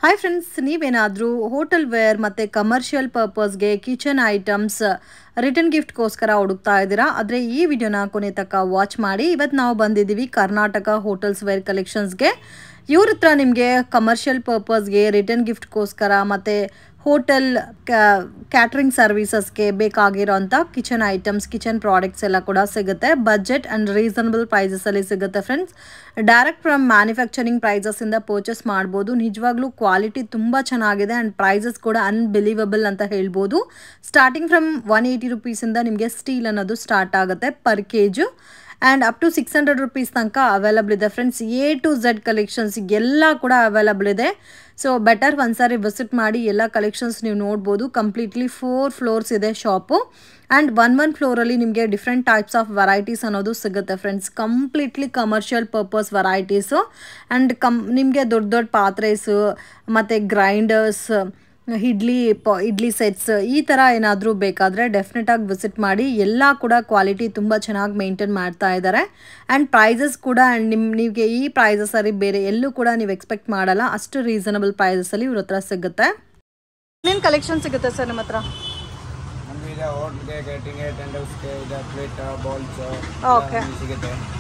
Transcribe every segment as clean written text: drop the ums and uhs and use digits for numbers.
Hi friends, ನೀವೇನಾದರೂ hotel wear ಮತ್ತು commercial ಪರ್ಪಸ್ಗೆ kitchen items return ಗಿಫ್ಟ್ಗೋಸ್ಕರ ಹುಡುಕ್ತಾ ಇದ್ದೀರಾ? ಆದರೆ ಈ ವಿಡಿಯೋನ ಕೊನೆ ತನಕ ವಾಚ್ ಮಾಡಿ. ಇವತ್ತು ನಾವು ಬಂದಿದ್ದೀವಿ ಕರ್ನಾಟಕ ಹೋಟೆಲ್ಸ್ ವೇರ್ ಕಲೆಕ್ಷನ್ಸ್ಗೆ. ಇವ್ರ ಹತ್ರ ನಿಮಗೆ ಕಮರ್ಷಿಯಲ್ ಪರ್ಪಸ್ಗೆ ರಿಟರ್ನ್ ಗಿಫ್ಟ್ಗೋಸ್ಕರ ಮತ್ತು ಹೋಟೆಲ್ ಕ್ಯಾಟ್ರಿಂಗ್ ಸರ್ವಿಸಸ್ಗೆ ಬೇಕಾಗಿರೋಂಥ ಕಿಚನ್ ಐಟಮ್ಸ್, ಕಿಚನ್ ಪ್ರಾಡಕ್ಟ್ಸ್ ಎಲ್ಲ ಕೂಡ ಸಿಗುತ್ತೆ. ಬಜೆಟ್ ಆ್ಯಂಡ್ ರೀಸನಬಲ್ ಪ್ರೈಸಸಲ್ಲಿ ಸಿಗುತ್ತೆ ಫ್ರೆಂಡ್ಸ್. ಡೈರೆಕ್ಟ್ ಫ್ರಮ್ ಮ್ಯಾನುಫ್ಯಾಕ್ಚರಿಂಗ್ ಪ್ರೈಸಸ್ಸಿಂದ ಪರ್ಚೇಸ್ ಮಾಡ್ಬೋದು. ನಿಜವಾಗ್ಲೂ ಕ್ವಾಲಿಟಿ ತುಂಬ ಚೆನ್ನಾಗಿದೆ ಆ್ಯಂಡ್ ಪ್ರೈಸಸ್ ಕೂಡ ಅನ್ಬಿಲೀವಬಲ್ ಅಂತ ಹೇಳ್ಬೋದು. ಸ್ಟಾರ್ಟಿಂಗ್ ಫ್ರಮ್ 180 ರುಪೀಸಿಂದ ನಿಮಗೆ ಸ್ಟೀಲ್ ಅನ್ನೋದು ಸ್ಟಾರ್ಟ್ ಆಗುತ್ತೆ per KG. And up to 600 rupees ತನಕ ಅವೈಲಬಲ್ ಇದೆ friends. A to Z collections ಎಲ್ಲ ಕೂಡ ಅವೈಲಬಲ್ ಇದೆ. ಸೊ ಬೆಟರ್ ಒಂದ್ಸಾರಿ ವಿಸಿಟ್ ಮಾಡಿ, ಎಲ್ಲ ಕಲೆಕ್ಷನ್ಸ್ ನೀವು ನೋಡ್ಬೋದು. ಕಂಪ್ಲೀಟ್ಲಿ 4 ಫ್ಲೋರ್ಸ್ ಇದೆ ಶಾಪು. ಆ್ಯಂಡ್ ಒನ್ ಫ್ಲೋರಲ್ಲಿ ನಿಮಗೆ ಡಿಫ್ರೆಂಟ್ ಟೈಪ್ಸ್ ಆಫ್ ವೆರೈಟೀಸ್ ಅನ್ನೋದು ಸಿಗುತ್ತೆ friends. Completely commercial purpose varieties. And ನಿಮಗೆ ದೊಡ್ಡ ದೊಡ್ಡ ಪಾತ್ರೆಸು ಮತ್ತು ಗ್ರೈಂಡರ್ಸ್, ಇಡ್ಲಿ ಸೆಟ್ಸ್ ಈ ಥರ ಏನಾದರೂ ಬೇಕಾದರೆ ಡೆಫಿನೆಟಾಗಿ ವಿಸಿಟ್ ಮಾಡಿ. ಎಲ್ಲ ಕೂಡ ಕ್ವಾಲಿಟಿ ತುಂಬ ಚೆನ್ನಾಗಿ ಮೇಂಟೈನ್ ಮಾಡ್ತಾ ಇದ್ದಾರೆ. ಆ್ಯಂಡ್ ಪ್ರೈಸಸ್ ಕೂಡ ನಿಮಗೆ ಈ ಪ್ರೈಸಸಲ್ಲಿ ಬೇರೆ ಎಲ್ಲೂ ಕೂಡ ನೀವು ಎಕ್ಸ್ಪೆಕ್ಟ್ ಮಾಡಲ್ಲ, ಅಷ್ಟು ರೀಸನಬಲ್ ಪ್ರೈಸಸಲ್ಲಿ ಇವ್ರ ಹತ್ರ ಸಿಗುತ್ತೆ. ಏನೇನು ಕಲೆಕ್ಷನ್ ಸಿಗುತ್ತೆ ಸರ್ ನಿಮ್ಮ ಹತ್ರ? ಓಕೆ.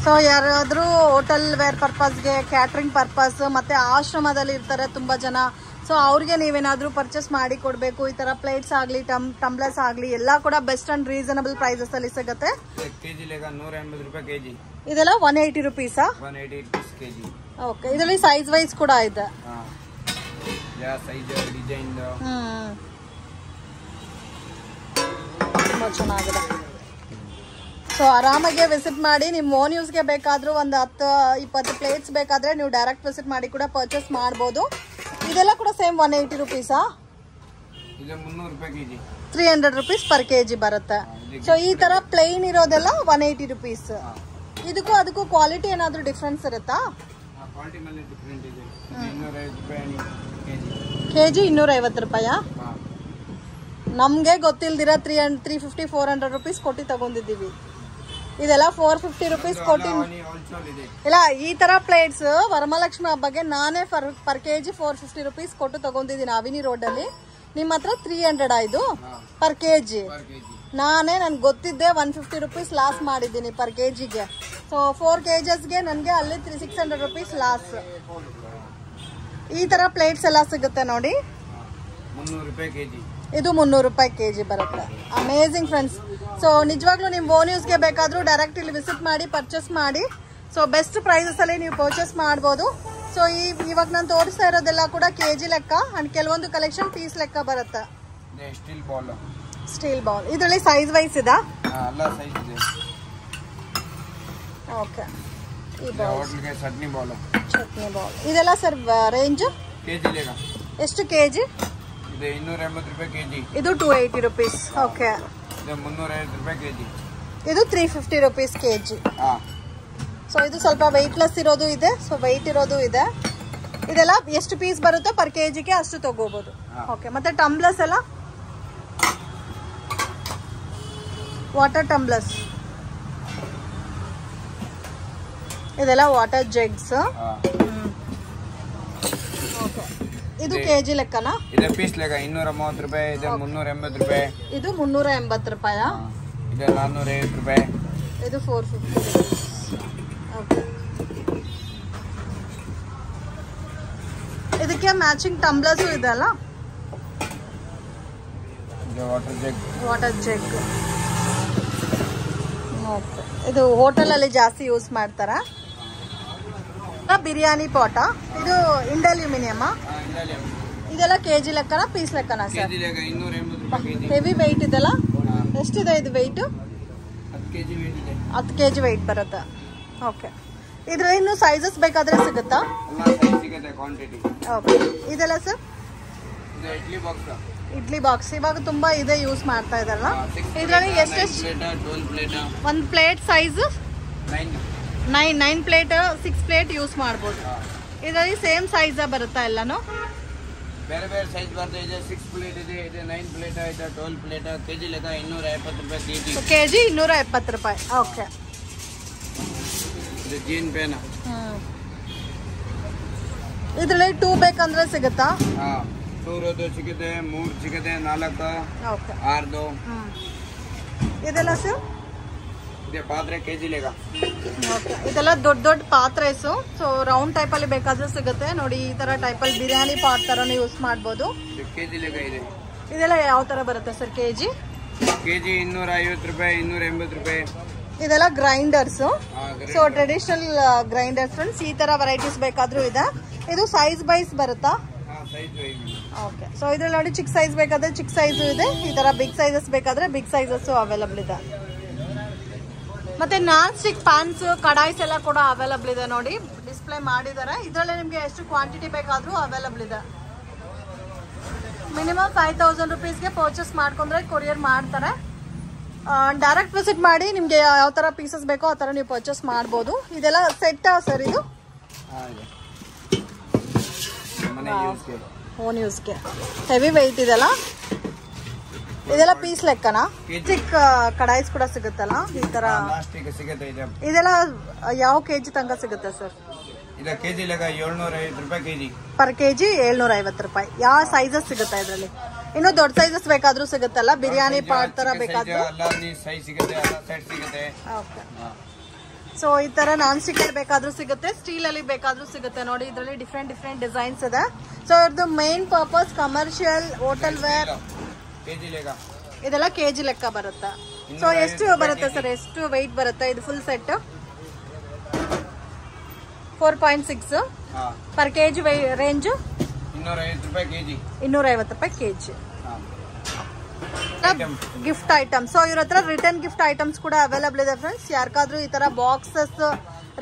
ಸೊ ಯಾರಾದರೂ ಹೋಟೆಲ್ ವೇರ್ ಪರ್ಪಸ್ಗೆ, ಕ್ಯಾಟ್ರಿಂಗ್ ಪರ್ಪಸ್ ಮತ್ತು ಆಶ್ರಮದಲ್ಲಿ ಇರ್ತಾರೆ ತುಂಬ ಜನ, ಸೊ ಅವ್ರಿಗೆ ನೀವೇನಾದರೂ ಪರ್ಚೇಸ್ ಮಾಡಿ ಕೊಡಬೇಕು. ಈ ಥರ ಪ್ಲೇಟ್ಸ್ ಆಗಲಿ, ಟಂಬ್ಲರ್ಸ್ ಆಗಲಿ ಎಲ್ಲ ಕೂಡ ಬೆಸ್ಟ್ ಆ್ಯಂಡ್ ರೀಸನಬಲ್ ಪ್ರೈಸಸಲ್ಲಿ ಸಿಗುತ್ತೆ. ಇದೆಲ್ಲ 180 ರುಪೀಸಾ? 180 ರುಪೀಸ್ ಕೆಜಿ. ಓಕೆ. ಇದರಲ್ಲಿ ಸೈಜ್ ವೈಸ್ ಕೂಡ ಇದೆ. ತುಂಬ ಚೆನ್ನಾಗಿದೆ. ಸೊ ಆರಾಮಾಗಿ ವಿಸಿಟ್ ಮಾಡಿ. ನಿಮ್ಮ ಓನ್ ಯೂಸ್ಗೆ ಬೇಕಾದರೂ ಒಂದು 10-20 ಪ್ಲೇಟ್ಸ್ ಬೇಕಾದರೆ ನೀವು ಡೈರೆಕ್ಟ್ ವಿಸಿಟ್ ಮಾಡಿ ಕೂಡ ಪರ್ಚೇಸ್ ಮಾಡ್ಬೋದು. ಇದೆಲ್ಲ ಕೂಡ ಸೇಮ್ 180 ರುಪೀಸಾ? 300 ರುಪೀಸ್ ಪರ್ ಕೆಜಿ ಬರುತ್ತೆ. ಸೊ ಈ ಥರ ಪ್ಲೇನ್ ಇರೋದೆಲ್ಲ 180 ರುಪೀಸ್. ಇದಕ್ಕೂ ಅದಕ್ಕೂ ಕ್ವಾಲಿಟಿ ಏನಾದರೂ ಡಿಫ್ರೆನ್ಸ್ ಇರುತ್ತಾ? ಕೆಜಿ 250 ರೂಪಾಯಾ? ನಮಗೆ ಗೊತ್ತಿಲ್ದಿರ 350-400 ರುಪೀಸ್ ಕೊಟ್ಟು ತಗೊಂಡಿದ್ದೀವಿ. ಇದೆಲ್ಲ 450 ರುಪೀಸ್ ಕೊಟ್ಟು. ಇಲ್ಲ, ಈ ತರ ಪ್ಲೇಟ್ಸ್ ವರಮಹಾಲಕ್ಷ್ಮಿ ಹಬ್ಬಗೆ ನಾನೇ ಪರ್ ಕೆಜಿ 450 ರುಪೀಸ್ ಕೊಟ್ಟು ತಗೊಂಡಿದ್ದೀನಿ ಅವಿನಿ ರೋಡಲ್ಲಿ. ನಿಮ್ಮ ಹತ್ರ 300 ಆಯ್ತು ಪರ್ ಕೆಜಿ. ನನ್ಗೆ ಗೊತ್ತಿದ್ದೆ 150 ರುಪೀಸ್ ಲಾಸ್ ಮಾಡಿದ್ದೀನಿ ಪರ್ ಕೆಜಿಗೆ. ಸೊ 4 ಕೆಜಿಸ್ಗೆ ನನಗೆ ಅಲ್ಲಿ 600 ರುಪೀಸ್ ಲಾಸ್. ಈ ತರ ಪ್ಲೇಟ್ಸ್ ಎಲ್ಲ ಸಿಗುತ್ತೆ ನೋಡಿ. 300 ರೂಪಾಯಿ ಕೆಜಿ. ಇದು 300 ರೂಪಾಯಿ ಕೆಜಿ ಬರುತ್ತೆ. Amazing friends. ಸೊ ನಿಜವಾಗ್ಲೂ ನಿಮ್ಮ ಓನ್ ಯೂಸ್ಗೆ ಬೇಕಾದರೂ ಡೈರೆಕ್ಟ್ ಇಲ್ಲಿ ವಿಸಿಟ್ ಮಾಡಿ ಪರ್ಚೇಸ್ ಮಾಡಿ. ಸೊ ಬೆಸ್ಟ್ ಪ್ರೈಸಸಲ್ಲಿ ನೀವು ಪರ್ಚೇಸ್ ಮಾಡ್ಬೋದು. ಸೊ ಇವಾಗ ನಾನು ತೋರಿಸ್ತಾ ಇರೋದೆಲ್ಲ ಕೂಡ ಕೆಜಿ ಲೆಕ್ಕ ಆ್ಯಂಡ್ ಕೆಲವೊಂದು ಕಲೆಕ್ಷನ್ ಪೀಸ್ ಲೆಕ್ಕ ಬರುತ್ತೆ. Steel bowl. ಇದರಲ್ಲಿ ಸೈಜ್ ವೈಸ್ ಇದಾ? ಓಕೆ. ಚಟ್ನಿ ಬೌಲ್. ಇದೆಲ್ಲ ಸರ್ ರೇಂಜ್ ಎಷ್ಟು ಕೆಜಿ? ಇದು 280 ರೂಪಾಯಿ ಕೆಜಿ. ಇದು 280 ರುಪೀಸ್. ಓಕೆ. ಇದು 350 ರೂಪಾಯಿ ಕೆಜಿ. ಇದು 350 ರುಪೀಸ್ ಕೆಜಿ. ಸೊ ಇದು ಸ್ವಲ್ಪ ವೆಯ್ಟ್ಲೆಸ್ ಇರೋದು ಇದೆ, ಸೊ ವೆಯ್ಟ್ ಇರೋದು ಇದೆ. ಇದೆಲ್ಲ ಎಷ್ಟು ಪೀಸ್ ಬರುತ್ತೋ ಪರ್ ಕೆಜಿಗೆ ಅಷ್ಟು ತಗೋಬಹುದು. ಓಕೆ. ಮತ್ತೆ ಟಂಬ್ಲರ್ಸ್ ಎಲ್ಲ ವಾಟರ್ ಟಂಬ್ಲರ್ಸ್, ಇದೆಲ್ಲ ವಾಟರ್ ಜಗ್ಸ್. ಓಕೆ. ಇದು ಕೆಜಿ ಲೆಕ್ಕನಾ? ಇದು ಪೀಸ್ ಲೆಕ್ಕ 230 ರೂಪಾಯಿ. ಇದು 380 ರೂಪಾಯಿ. ಇದು 380 ರೂಪಾಯಾ? ಇದು 450 ರೂಪಾಯಿ. ಇದು 450 ರುಪೀಸ್. ಓಕೆ. ಇದಕ್ಕೆ ಮ್ಯಾಚಿಂಗ್ ಟಂಬ್ಲರ್ಸು ಇದೆ ಅಲ್ಲ? ಇದು ವಾಟರ್ ಜಗ್. ವಾಟರ್ ಜಗ್. ಓಕೆ. ಇದು ಹೋಟೆಲಲ್ಲಿ ಜಾಸ್ತಿ ಯೂಸ್ ಮಾಡ್ತಾರಾ? ಬಿರಿಯಾನಿ ಪಾಟ. ಇದು ಇಂಡಲ್ಯೂಮಿನಿಯಮ್. ಇದೆಲ್ಲ ಕೆಜಿ ಲೆಕ್ಕನ ಪೀಸ್ ಲೆಕ್ಕನ ಸರ್? ಹೆವಿ ವೆಯ್ಟ್ ಇದೆಲ್ಲ ಎಷ್ಟಿದೆ ಇದು ವೆಯ್ಟ್? 10 ಕೆಜಿ ವೆಯ್ಟ್ ಬರುತ್ತೆ. ಓಕೆ. ಇದ್ರ ಇನ್ನು ಸೈಜಸ್ ಬೇಕಾದ್ರೆ ಸಿಗುತ್ತಾ? ಓಕೆ. ಇದೆಲ್ಲ ಸರ್ ಇಡ್ಲಿ ಬಾಕ್ಸ್. ಇವಾಗ ತುಂಬಾ ಇದೆ ಯೂಸ್ ಮಾಡ್ತಾ ಇದಾರಲ್ಲ. ಇದರಲ್ಲಿ ಎಷ್ಟೆಷ್ಟು? 1 plate size 9 plate, 6 plate use ಮಾಡ್ಬೋದು. ಇದರಲ್ಲಿ ಸೇಮ್ ಸೈಜ್ ಬರುತ್ತಾ ಎಲ್ಲಾನು? ಬೇರೆ ಬೇರೆ ಸೈಜ್ ಬರ್ತದೆ. ಇದೆ 6 ಪ್ಲೇಟ್ ಇದೆ, ಇದೆ 9 ಪ್ಲೇಟ್, ಇದೆ 12 ಪ್ಲೇಟ್. ಕೆಜಿ ಲೆಕ್ಕ 270 ರೂಪಾಯಿ ಕೆಜಿ. ಕೆಜಿ 270 ರೂಪಾಯಿ. ಓಕೆ. ಇದು ಜೀನ್ ಪೇನ್. ಇದರಲ್ಲಿ 2 ಬೇಕಂದ್ರೆ ಸಿಗುತ್ತಾ? ಹಾ 2 ಸಿಗುತ್ತೆ, 3 ಸಿಗುತ್ತೆ, 4 6 ಇದೆಲ್ಲ ಸರ್ ಇದೆ ಪಾತ್ರೆ ಕೆಜಿ ಲೆಕ್ಕ. ಇದೆಲ್ಲ ದೊಡ್ಡ ದೊಡ್ಡ ಪಾತ್ರೆಸು. ಸೊ ರೌಂಡ್ ಟೈಪ್ ಅಲ್ಲಿ ಬೇಕಾದ್ರೂ ಸಿಗುತ್ತೆ ನೋಡಿ. ಈ ತರ ಟೈಪ್ ಅಲ್ಲಿ ಬಿರಿಯಾನಿ ಪಾಟ್ ತರನು ಯೂಸ್ ಮಾಡಬಹುದು. ಕೆಜಿ ಲೆಕ್ಕ ಇದೆ. ಇದೆಲ್ಲ ಯಾವ ತರ ಬರುತ್ತೆ ಸರ್ ಕೆಜಿ? ಕೆಜಿ 250 ರೂಪಾಯಿ, 280 ರೂಪಾಯಿ. ಇದೆಲ್ಲ grinders. So traditional grinders friends. ಈ ತರ ವೆರೈಟೀಸ್ ಬೇಕಾದ್ರೂ ಇದೆ. ಇದು ಸೈಜ್ ವೈಸ್ ಬರುತ್ತಾ? ಓಕೆ. ಸೊ ಇದ್ರಲ್ಲಿ ನೋಡಿ ಚಿಕ್ಕ ಸೈಜ್ ಬೇಕಾದ್ರೆ ಚಿಕ್ಕ ಸೈಜ್ ಇದೆ. ಈ ತರ ಬಿಗ್ ಸೈಜಸ್ ಬೇಕಾದ್ರೆ ಬಿಗ್ ಸೈಜಸ್ ಅವೈಲಬಲ್ ಇದೆ. ಮತ್ತೆ ನಾನ್ ಸ್ಟಿಕ್ ಪ್ಯಾನ್ಸ್, ಕಡಾಯಿಸ್ ಎಲ್ಲ ಕೂಡ ಅವೈಲಬಲ್ ಇದೆ ನೋಡಿ. ಡಿಸ್ಪ್ಲೇ ಮಾಡಿದ್ದಾರೆ. ಇದರಲ್ಲಿ ನಿಮ್ಗೆ ಎಷ್ಟು ಕ್ವಾಂಟಿಟಿ ಬೇಕಾದ್ರೂ ಅವೈಲಬಲ್ ಇದೆ. ಮಿನಿಮಮ್ 5000 ರುಪೀಸ್ಗೆ ಪರ್ಚೇಸ್ ಮಾಡ್ಕೊಂಡ್ರೆ ಕೊರಿಯರ್ ಮಾಡ್ತಾರೆ. ಡೈರೆಕ್ಟ್ ವಿಸಿಟ್ ಮಾಡಿ ನಿಮ್ಗೆ ಯಾವ ತರ ಪೀಸಸ್ ಬೇಕೋ ಆ ತರ ನೀವು ಪರ್ಚೇಸ್ ಮಾಡ್ಬೋದು. ಇದೆಲ್ಲ ಸೆಟ್ ಸರ್? ಇದು ಓನ್ ಯೂಸ್ಗೆ ಹೆವಿ ವೆಯ್ಟ್ ಇದೆಲ್ಲ. ಇದೆಲ್ಲ ಪೀಸ್ ಲೆಕ್ಕನಾ? ಚಿಕ್ಕ ಕಡಾಯಿಸ್ ಕೂಡ ಸಿಗುತ್ತಲ್ಲ ಈ ತರ? ಇದೆಲ್ಲ ಯಾವ ಕೆಜಿ ತನಕ ಸಿಗುತ್ತೆ ಸರ್? ಕೆಜಿ ಲೆಕ್ಕ 750 ರೂಪಾಯಿ ಕೆಜಿ. ಪರ್ ಕೆಜಿ 750 ರೂಪಾಯಿ. ಯಾವ ಸೈಜಸ್ ಸಿಗುತ್ತೆ ಇದರಲ್ಲಿ? ಇನ್ನು ದೊಡ್ಡ ಸೈಜಸ್ ಬೇಕಾದ್ರೂ ಸಿಗುತ್ತಲ್ಲ, ಬಿರಿಯಾನಿ ಪಾಟ್ ತರ ಬೇಕಾದ್ರೂ? ಸೊ ಈ ತರ ನಾನ್ ಸ್ಟಿಕ್ ಅಲ್ಲಿ ಬೇಕಾದ್ರೂ ಸಿಗುತ್ತೆ, ಸ್ಟೀಲ್ ಅಲ್ಲಿ ಬೇಕಾದ್ರೂ ಸಿಗುತ್ತೆ ನೋಡಿ. ಇದರಲ್ಲಿ ಡಿಫ್ರೆಂಟ್ ಡಿಫ್ರೆಂಟ್ ಡಿಸೈನ್ಸ್ ಇದೆ. ಸೊ ಇದ್ರದ್ದು main purpose commercial, hotel ware. ಇದೆಲ್ಲ ಕೆಜಿ ಲೆಕ್ಕ ಬರುತ್ತೆ. ಸೊ ಎಷ್ಟು ಬರುತ್ತೆ ಸರ್? ಎಷ್ಟು ವೆಯ್ಟ್ ಬರುತ್ತೆ ಇದು full set? 4.6 per KG range. 250 ರೂಪಾಯಿ ಕೆಜಿ. 250 ರೂಪಾಯಿ ಕೆಜಿ. Gift items. ಸೊ ಇವ್ರ ಹತ್ರ ರಿಟರ್ನ್ ಗಿಫ್ಟ್ ಐಟಮ್ಸ್ ಕೂಡ ಅವೈಲಬಲ್ ಇದೆ ಫ್ರೆಂಡ್ಸ್. ಯಾರಿಗಾದ್ರೂ ಈ ತರ ಬಾಕ್ಸಸ್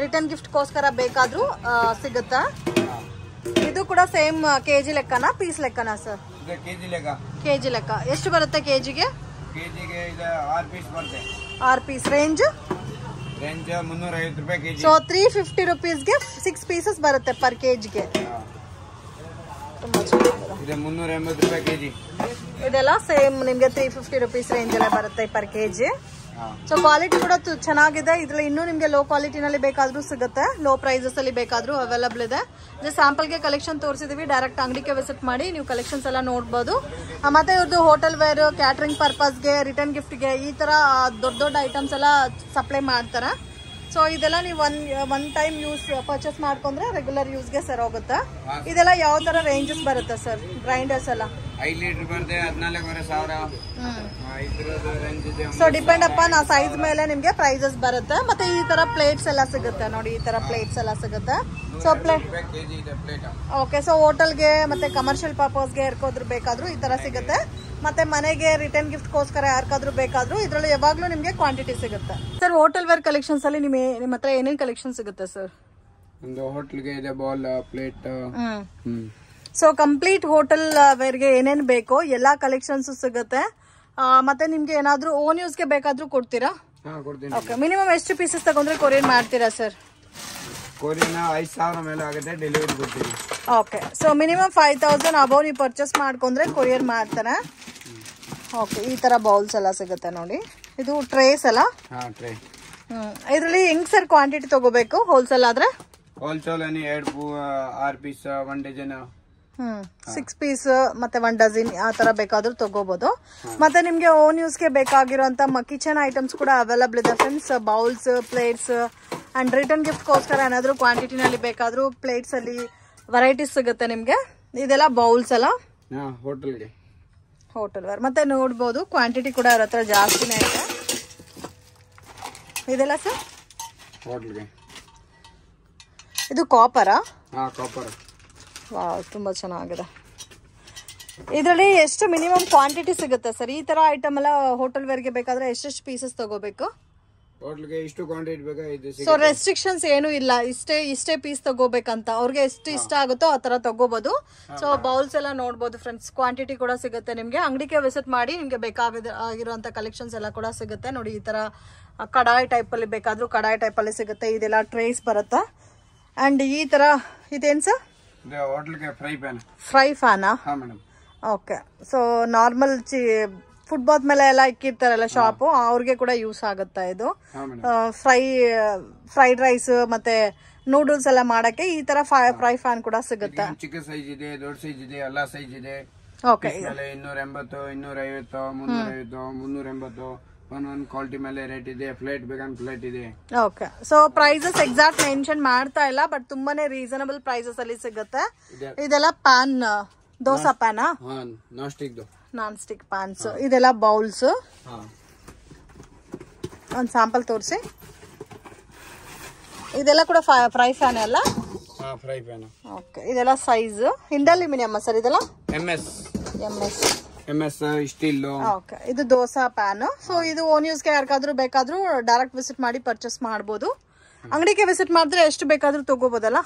ರಿಟರ್ನ್ ಗಿಫ್ಟ್ ಗೋಸ್ಕರ ಬೇಕಾದ್ರೂ ಸಿಗುತ್ತಾ? ಇದು ಕೂಡ ಸೇಮ್ ಕೆಜಿ ಲೆಕ್ಕನಾ ಪೀಸ್ ಲೆಕ್ಕನಾ ಸರ್? ಕೆಜಿ ಲೆಕ್ಕ. ಎಷ್ಟು ಬರುತ್ತೆ ಕೆಜಿಗೆ? ಕೆಜಿಗೆ 6 ಪೀಸ್ ಬರುತ್ತೆ. 6 ಪೀಸ್. ರೇಂಜ್ 350 ರೂಪಾಯಿ ಕೆಜಿ. ಸೊ 350 ರುಪೀಸ್ಗೆ 6 ಪೀಸಸ್ ಬರುತ್ತೆ ಪರ್ ಕೆಜಿಗೆ. ಇದೆ 380 ರೂಪಾಯಿ ಕೆಜಿ. ಇದೆಲ್ಲ ಸೇಮ್ ನಿಮ್ಗೆ 350 ರುಪೀಸ್ ರೇಂಜ್ ಅಲ್ಲೇ ಬರುತ್ತೆ ಪರ್ ಕೆಜಿ. ಸೊ ಕ್ವಾಲಿಟಿ ಕೂಡ ಚೆನ್ನಾಗಿದೆ. ಇದ್ರಲ್ಲಿ ಇನ್ನೂ ನಿಮ್ಗೆ ಲೋ ಕ್ವಾಲಿಟಿನಲ್ಲಿ ಬೇಕಾದ್ರೂ ಸಿಗುತ್ತೆ, ಲೋ ಪ್ರೈಸಸ್ ಅಲ್ಲಿ ಬೇಕಾದ್ರೂ ಅವೈಲಬಲ್ ಇದೆ. ಸ್ಯಾಂಪಲ್ಗೆ ಕಲೆಕ್ಷನ್ ತೋರಿಸಿದೀವಿ. ಡೈರೆಕ್ಟ್ ಅಂಗಡಿಗೆ ವಿಸಿಟ್ ಮಾಡಿ ನೀವು ಕಲೆಕ್ಷನ್ಸ್ ಎಲ್ಲ ನೋಡ್ಬೋದು. ಮತ್ತೆ ಇವ್ರದ್ದು ಹೋಟೆಲ್ ವೇರ್, ಕ್ಯಾಟರಿಂಗ್ ಪರ್ಪಸ್ಗೆ, ರಿಟರ್ನ್ ಗಿಫ್ಟ್ಗೆ ಈ ತರ ದೊಡ್ಡ ದೊಡ್ಡ ಐಟಮ್ಸ್ ಎಲ್ಲ ಸಪ್ಲೈ ಮಾಡ್ತಾರೆ. ಸೊ ಇದೆಲ್ಲ ನೀವು ಒನ್ ಟೈಮ್ ಯೂಸ್ ಪರ್ಚೇಸ್ ಮಾಡ್ಕೊಂಡ್ರೆ ರೆಗ್ಯುಲರ್ ಯೂಸ್ಗೆ ಸರ್ ಹೋಗುತ್ತೆ. ಇದೆಲ್ಲ ಯಾವ ತರ ರೇಂಜಸ್ ಬರುತ್ತೆ ಸರ್ ಗ್ರೈಂಡರ್ಸ್ ಎಲ್ಲ? 5 ಲೀಟರ್ ಬರುತ್ತೆ, 14,000. ಸೊ ಡಿಪೆಂಡ್ ಅಪಾನ್ ಆ ಸೈಜ್ ಮೇಲೆ ನಿಮ್ಗೆ ಪ್ರೈಸಸ್ ಬರುತ್ತೆ. ಮತ್ತೆ ಈ ತರ ಪ್ಲೇಟ್ಸ್ ಎಲ್ಲ ಸಿಗುತ್ತೆ ನೋಡಿ. ಈ ತರ ಪ್ಲೇಟ್ಸ್ ಎಲ್ಲ ಸಿಗುತ್ತೆ. So plate okay. ಸೊ ಹೋಟೆಲ್ಗೆ ಮತ್ತೆ ಕಮರ್ಷಿಯಲ್ ಪರ್ಪಸ್ಗೆ ಯಾರಿಗಾದ್ರೂ ಬೇಕಾದ್ರೂ ಈ ತರ ಸಿಗುತ್ತೆ. ಮತ್ತೆ ಮನೆಗೆ ರಿಟರ್ನ್ ಗಿಫ್ಟ್ ಗೋಸ್ಕರ ಯಾರಿಗಾದ್ರೂ ಬೇಕಾದ್ರೂ ಇದ್ರಲ್ಲಿ ಯಾವಾಗ್ಲೂ ನಿಮ್ಗೆ ಕ್ವಾಂಟಿಟಿ ಸಿಗುತ್ತೆ. ಸರ್ ಹೋಟೆಲ್ ವೇರ್ ಕಲೆಕ್ಷನ್ಸ್ ಅಲ್ಲಿ ನಿಮ್ಮ ಹತ್ರ ಏನೇನ್ ಕಲೆಕ್ಷನ್ ಸಿಗುತ್ತೆ ಸರ್? ಒಂದು ಹೋಟೆಲ್ಗೆ ಇದೆ bowl, plate. So complete hotel ವೇರ್ಗೆ ಏನೇನ್ ಬೇಕೋ ಎಲ್ಲಾ ಕಲೆಕ್ಷನ್ಸ್ ಸಿಗುತ್ತೆ. ಮತ್ತೆ ನಿಮ್ಗೆ ಏನಾದ್ರೂ ಓನ್ ಯೂಸ್ಗೆ ಬೇಕಾದ್ರೂ ಕೊಡ್ತೀರಾ? ಓಕೆ. ಮಿನಿಮಮ್ ಎಷ್ಟು ಪೀಸಸ್ ತಗೊಂಡ್ರೆ ಕೊರಿಯರ್ ಮಾಡ್ತೀರಾ ಸರ್? ಕೊರಿಯರ್ 5,000 ಮೇಲೆ ಆಗುತ್ತೆ, ಡೆಲಿವರಿ ಕೊಡ್ತೀವಿ. ಓಕೆ. ಸೊ ಮಿನಿಮಮ್ 5,000 ಅಬೌವ್ ನೀವು ಪರ್ಚೇಸ್ ಮಾಡ್ಕೊಂಡ್ರೆ ಕೊರಿಯರ್ ಮಾಡ್ತಾನೆ. ಓಕೆ. ಈ ತರ ಬೌಲ್ಸ್ ಎಲ್ಲ ಸಿಗುತ್ತೆ ನೋಡಿ. ಇದು ಟ್ರೇಸ್ ಅಲ್ಲ? ಇದರಲ್ಲಿ ಹೆಂಗ್ ಸರ್ ಕ್ವಾಂಟಿಟಿ ತಗೋಬೇಕು ಹೋಲ್ಸೇಲ್ ಆದ್ರೆ? Wholesale 6 piece 1 dozen. 6 ಪೀಸ್ ಮತ್ತೆ 1 ಡಜನ್ ಆ ತರ ಬೇಕಾದ್ರೂ ತಗೋಬಹುದು. ಮತ್ತೆ ನಿಮ್ಗೆ ಓನ್ ಯೂಸ್ಗೆ ಬೇಕಾಗಿರುವಂತ ಕಿಚನ್ ಐಟಮ್ಸ್ ಕೂಡ ಅವೈಲಬಲ್ ಇದೆ friends. Bowls, plates and return gift ಗೋಸ್ಕರ ಏನಾದ್ರು ಕ್ವಾಂಟಿಟಿನಲ್ಲಿ ಬೇಕಾದ್ರೂ ಪ್ಲೇಟ್ಸ್ ಅಲ್ಲಿ ವೆರೈಟೀಸ್ ಸಿಗುತ್ತೆ ನಿಮ್ಗೆ. ಇದೆಲ್ಲ ಬೌಲ್ಸ್ ಅಲ್ಲ? ಹೋಟೆಲ್ಗೆ, ಹೋಟೆಲ್ ವೇರ್. ಮತ್ತೆ ನೋಡ್ಬೋದು ಕ್ವಾಂಟಿಟಿ ಕೂಡ ಅವ್ರ ಹತ್ರ ಜಾಸ್ತಿನೇ ಇದೆ. ಇದೆಲ್ಲ ಸರ್ ಹೋಟೆಲ್ಗೆ. ಇದು ಕಾಪರಾ? ಕಾಪರ್. ವಾವ್, ತುಂಬಾ ಚೆನ್ನಾಗಿದೆ. ಇದರಲ್ಲಿ ಎಷ್ಟು ಮಿನಿಮಮ್ ಕ್ವಾಂಟಿಟಿ ಸಿಗುತ್ತೆ ಸರ್? ಈ ತರ ಐಟಮ್ ಎಲ್ಲ ಹೋಟೆಲ್ ವೇರ್ಗೆ ಬೇಕಾದ್ರೆ ಎಷ್ಟೆಷ್ಟು ಪೀಸಸ್ ತಗೋಬೇಕು? ಹೋಟೆಲ್ಗೆ ಇಷ್ಟು ಕ್ವಾಂಟಿಟಿ ಬೇಕಾ? ಸೊ ರೆಸ್ಟ್ರಿಕ್ಷನ್ಸ್ ಏನು ಇಲ್ಲ, ಇಷ್ಟೇ ಪೀಸ್ ತಗೋಬೇಕಂತ. ಅವ್ರಿಗೆ ಎಷ್ಟು ಇಷ್ಟ ಆಗುತ್ತೋ ಆ ತರ ತಗೋಬಹುದು. ಸೊ ಬೌಲ್ಸ್ ಎಲ್ಲ ನೋಡ್ಬೋದು ಫ್ರೆಂಡ್ಸ್. ಕ್ವಾಂಟಿಟಿ ಕೂಡ ಸಿಗುತ್ತೆ ನಿಮ್ಗೆ. ಅಂಗಡಿಗೆ ವಿಸಿಟ್ ಮಾಡಿ ನಿಮ್ಗೆ ಬೇಕಾಗಿರುವಂತ ಕಲೆಕ್ಷನ್ಸ್ ಎಲ್ಲ ಕೂಡ ಸಿಗುತ್ತೆ ನೋಡಿ. ಈ ತರ ಕಡಾಯಿ ಟೈಪ್ ಅಲ್ಲಿ ಬೇಕಾದ್ರೂ ಕಡಾಯಿ ಟೈಪ್ ಅಲ್ಲಿ ಸಿಗುತ್ತೆ. ಇದೆಲ್ಲ ಟ್ರೇಸ್ ಬರುತ್ತೆ. ಅಂಡ್ ಈ ತರ ಇದೇನ್ ಸರ್? ಹೋಟೆಲ್ಗೆ ಫ್ರೈ ಫ್ಯಾನಾ? ಓಕೆ. ಸೊ ನಾರ್ಮಲ್ ಫುಟ್ಬಾತ್ ಮೇಲೆ ಎಲ್ಲ ಇಕ್ಕಿರ್ತಾರಲ್ಲ ಶಾಪು, ಅವ್ರಿಗೆ ಕೂಡ ಯೂಸ್ ಆಗುತ್ತೆ ಇದು. ಫ್ರೈಡ್ ರೈಸ್ ಮತ್ತೆ ನೂಡಲ್ಸ್ ಎಲ್ಲ ಮಾಡಕ್ಕೆ ಈ ತರ ಫ್ರೈ ಪ್ಯಾನ್ ಕೂಡ ಸಿಗುತ್ತೆ. ಚಿಕ್ಕ ಸೈಜ್ ಇದೆ, ದೊಡ್ಡ ಸೈಜ್ ಇದೆ, ಎಲ್ಲಾ ಸೈಜ್ ಇದೆ. ಓಕೆ, 280, 250, 350, 380 ಒಂದೊಂದು ಕ್ವಾಲಿಟಿ ಮೇಲೆ ರೇಟ್ ಇದೆ. ಫ್ಲೇಟ್ ಬೇಕಂದ್ರೆ ಫ್ಲೇಟ್ ಇದೆ. Okay, so prices exact mention ಮಾಡ್ತಾ ಇಲ್ಲ, ಬಟ್ ತುಂಬಾನೇ ರೀಸನಬಲ್ ಪ್ರೈಸಸ್ ಅಲ್ಲಿ ಸಿಗುತ್ತೆ. ಇದೆಲ್ಲ pan, dosa pan, non stick pans. ಇದೆಲ್ಲ ಬೌಲ್ಸ್. ಒಂದು ಸ್ಯಾಂಪಲ್ ತೋರಿಸಿ. ಇದೆಲ್ಲ ಕೂಡ ಫ್ರೈ ಪ್ಯಾನ್ ಅಲ್ಲ? Fry pan. ಓಕೆ, ಇದೆಲ್ಲ ಸೈಜ್ ಇಂಡಲ್ಯೂಮಿನಿಯಮ್ ಸರ್? ಇದೆಲ್ಲ MS ಸ್ಟೀಲ್. ಓಕೆ, ಇದು ದೋಸಾ ಪ್ಯಾನ್. ಸೊ ಇದು ಓನ್ ಯೂಸ್ಗೆ ಯಾರಿಗಾದ್ರೂ ಬೇಕಾದ್ರೂ ಡೈರೆಕ್ಟ್ ವಿಸಿಟ್ ಮಾಡಿ ಪರ್ಚೇಸ್ ಮಾಡಬಹುದು. ಅಂಗಡಿಗೆ ವಿಸಿಟ್ ಮಾಡಿದ್ರೆ ಎಷ್ಟು ಬೇಕಾದ್ರೂ ತಗೋಬಹುದಲ್ಲ?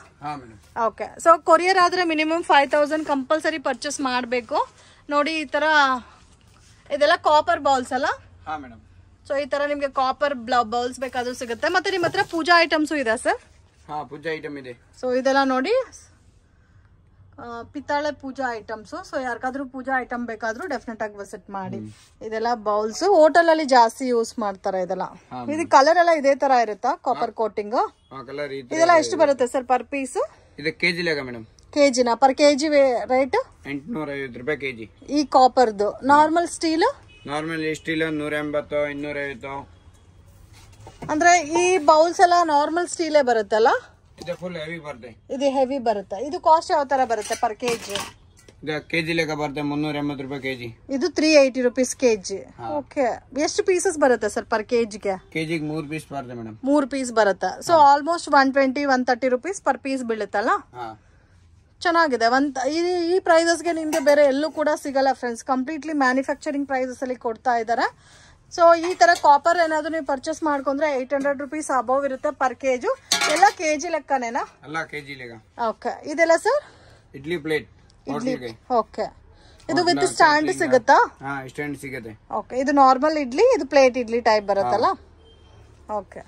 ಓಕೆ, ಸೊ ಕೊರಿಯರ್ ಆದ್ರೆ ಮಿನಿಮಮ್ 5000 ಕಂಪಲ್ಸರಿ ಪರ್ಚೇಸ್ ಮಾಡಬೇಕು. ನೋಡಿ ಈ ತರ ಇದೆಲ್ಲ ಕಾಪರ್ ಬೌಲ್ಸ್ ಅಲ್ಲ? ಸೊ ಈ ತರ ನಿಮ್ಗೆ ಕಾಪರ್ ಬೌಲ್ಸ್ ಬೇಕಾದ್ರೂ ಸಿಗುತ್ತೆ. ಮತ್ತೆ ನಿಮ್ಮ ಹತ್ರ ಪೂಜಾ ಐಟಮ್ಸ್ ಇದೆ ಸರ್? ಪೂಜಾ ಐಟಮ್ ಇದೆ. ಸೊ ಇದೆಲ್ಲ ನೋಡಿ ಪಿತ್ತಾಳೆ ಪೂಜಾ ಐಟಮ್ಸ್. ಸೊ ಯಾರಿಗಾದ್ರೂ ಪೂಜಾ ಐಟಮ್ ಬೇಕಾದ್ರೂ ಡೆಫಿನೆಟ್ ಆಗಿ ವಿಸಿಟ್ ಮಾಡಿ. ಇದೆಲ್ಲ ಬೌಲ್ಸ್ ಹೋಟೆಲ್ ಅಲ್ಲಿ ಜಾಸ್ತಿ ಯೂಸ್ ಮಾಡ್ತಾರೆ. ಇದೆಲ್ಲ ಇದು ಕಲರ್ ಎಲ್ಲ ಇದೇ ತರ ಇರುತ್ತಾ? Copper coating. ಇದೆಲ್ಲ ಎಷ್ಟು ಬರುತ್ತೆ ಸರ್ ಪರ್ ಪೀಸ್? ಇದು ಕೆಜಿ ಲೆಕ್ಕ ಮೇಡಮ್. ಕೆಜಿನ? ಪರ್ ಕೆಜಿ ರೇಟ್ 850 ರೂಪಾಯಿ ಕೆಜಿ. ಈ ಕಾಪರ್ದು. Normal steel? Normal steel 180, 250. ಅಂದ್ರೆ ಈ ಬೌಲ್ಸ್ ಎಲ್ಲ ನಾರ್ಮಲ್ ಸ್ಟೀಲೇ ಬರುತ್ತಲ್ಲ? ಇದು ಫುಲ್ ಹೆವಿ ಬರುತ್ತೆ. ಇದು ಹೆವಿ ಬರುತ್ತೆ. ಇದು ಕಾಸ್ಟ್ ಯಾವ ತರ ಬರುತ್ತೆ ಪರ್ ಕೆಜಿ? ಇದು ಕೆಜಿ ಲೆಕ್ಕ ಬರುತ್ತೆ 380 ರೂಪಾಯಿ ಕೆಜಿ. ಇದು 380 rupees ಕೆಜಿ. ಓಕೆ, ಎಷ್ಟು ಪೀಸಸ್ ಬರುತ್ತೆ ಸರ್ ಪರ್ ಕೆಜಿಗೆ? ಕೆಜಿಗೆ 3 ಪೀಸ್ ಬರುತ್ತೆ ಮೇಡಮ್. 3 ಪೀಸ್ ಬರುತ್ತೆ. So almost 120, 130 rupees per piece ಬೀಳುತ್ತಲ್ಲ? ಚೆನ್ನಾಗಿದೆ. ಈ ಪ್ರೈಸಸ್ಗೆ ನಿಮ್ಗೆ ಬೇರೆ ಎಲ್ಲೂ ಕೂಡ ಸಿಗಲ್ಲ ಫ್ರೆಂಡ್ಸ್. ಕಂಪ್ಲೀಟ್ಲಿ ಮ್ಯಾನುಫ್ಯಾಕ್ಚರಿಂಗ್ ಪ್ರೈಸಸ್ ಅಲ್ಲಿ ಕೊಡ್ತಾ ಇದ್ದಾರೆ. ಸೊ ಈ ತರ ಕಾಪರ್ ಏನಾದ್ರು ನೀವು ಪರ್ಚೇಸ್ ಮಾಡ್ಕೊಂಡ್ರೆ 800 rupees ಅಬೌವ್ ಇರುತ್ತೆ ಪರ್ ಕೆಜಿ. ಎಲ್ಲ ಕೆಜಿ ಲೆಕ್ಕನೇನಾ? ಅಲ್ಲ, ಕೆಜಿ ಲೆಕ್ಕ. ಓಕೆ, ಇದೆಲ್ಲ ಸರ್ ಇಡ್ಲಿ ಪ್ಲೇಟ್. ಓಕೆ, ಇದು ವಿತ್ ಸ್ಟ್ಯಾಂಡ್ ಸಿಗುತ್ತಾ? ಸ್ಟ್ಯಾಂಡ್ ಸಿಗುತ್ತೆ. ಓಕೆ, ಇದು ನಾರ್ಮಲ್ ಇಡ್ಲಿ, ಇದು ಪ್ಲೇಟ್ ಇಡ್ಲಿ ಟೈಪ್ ಬರುತ್ತಲ್ಲ? ಓಕೆ,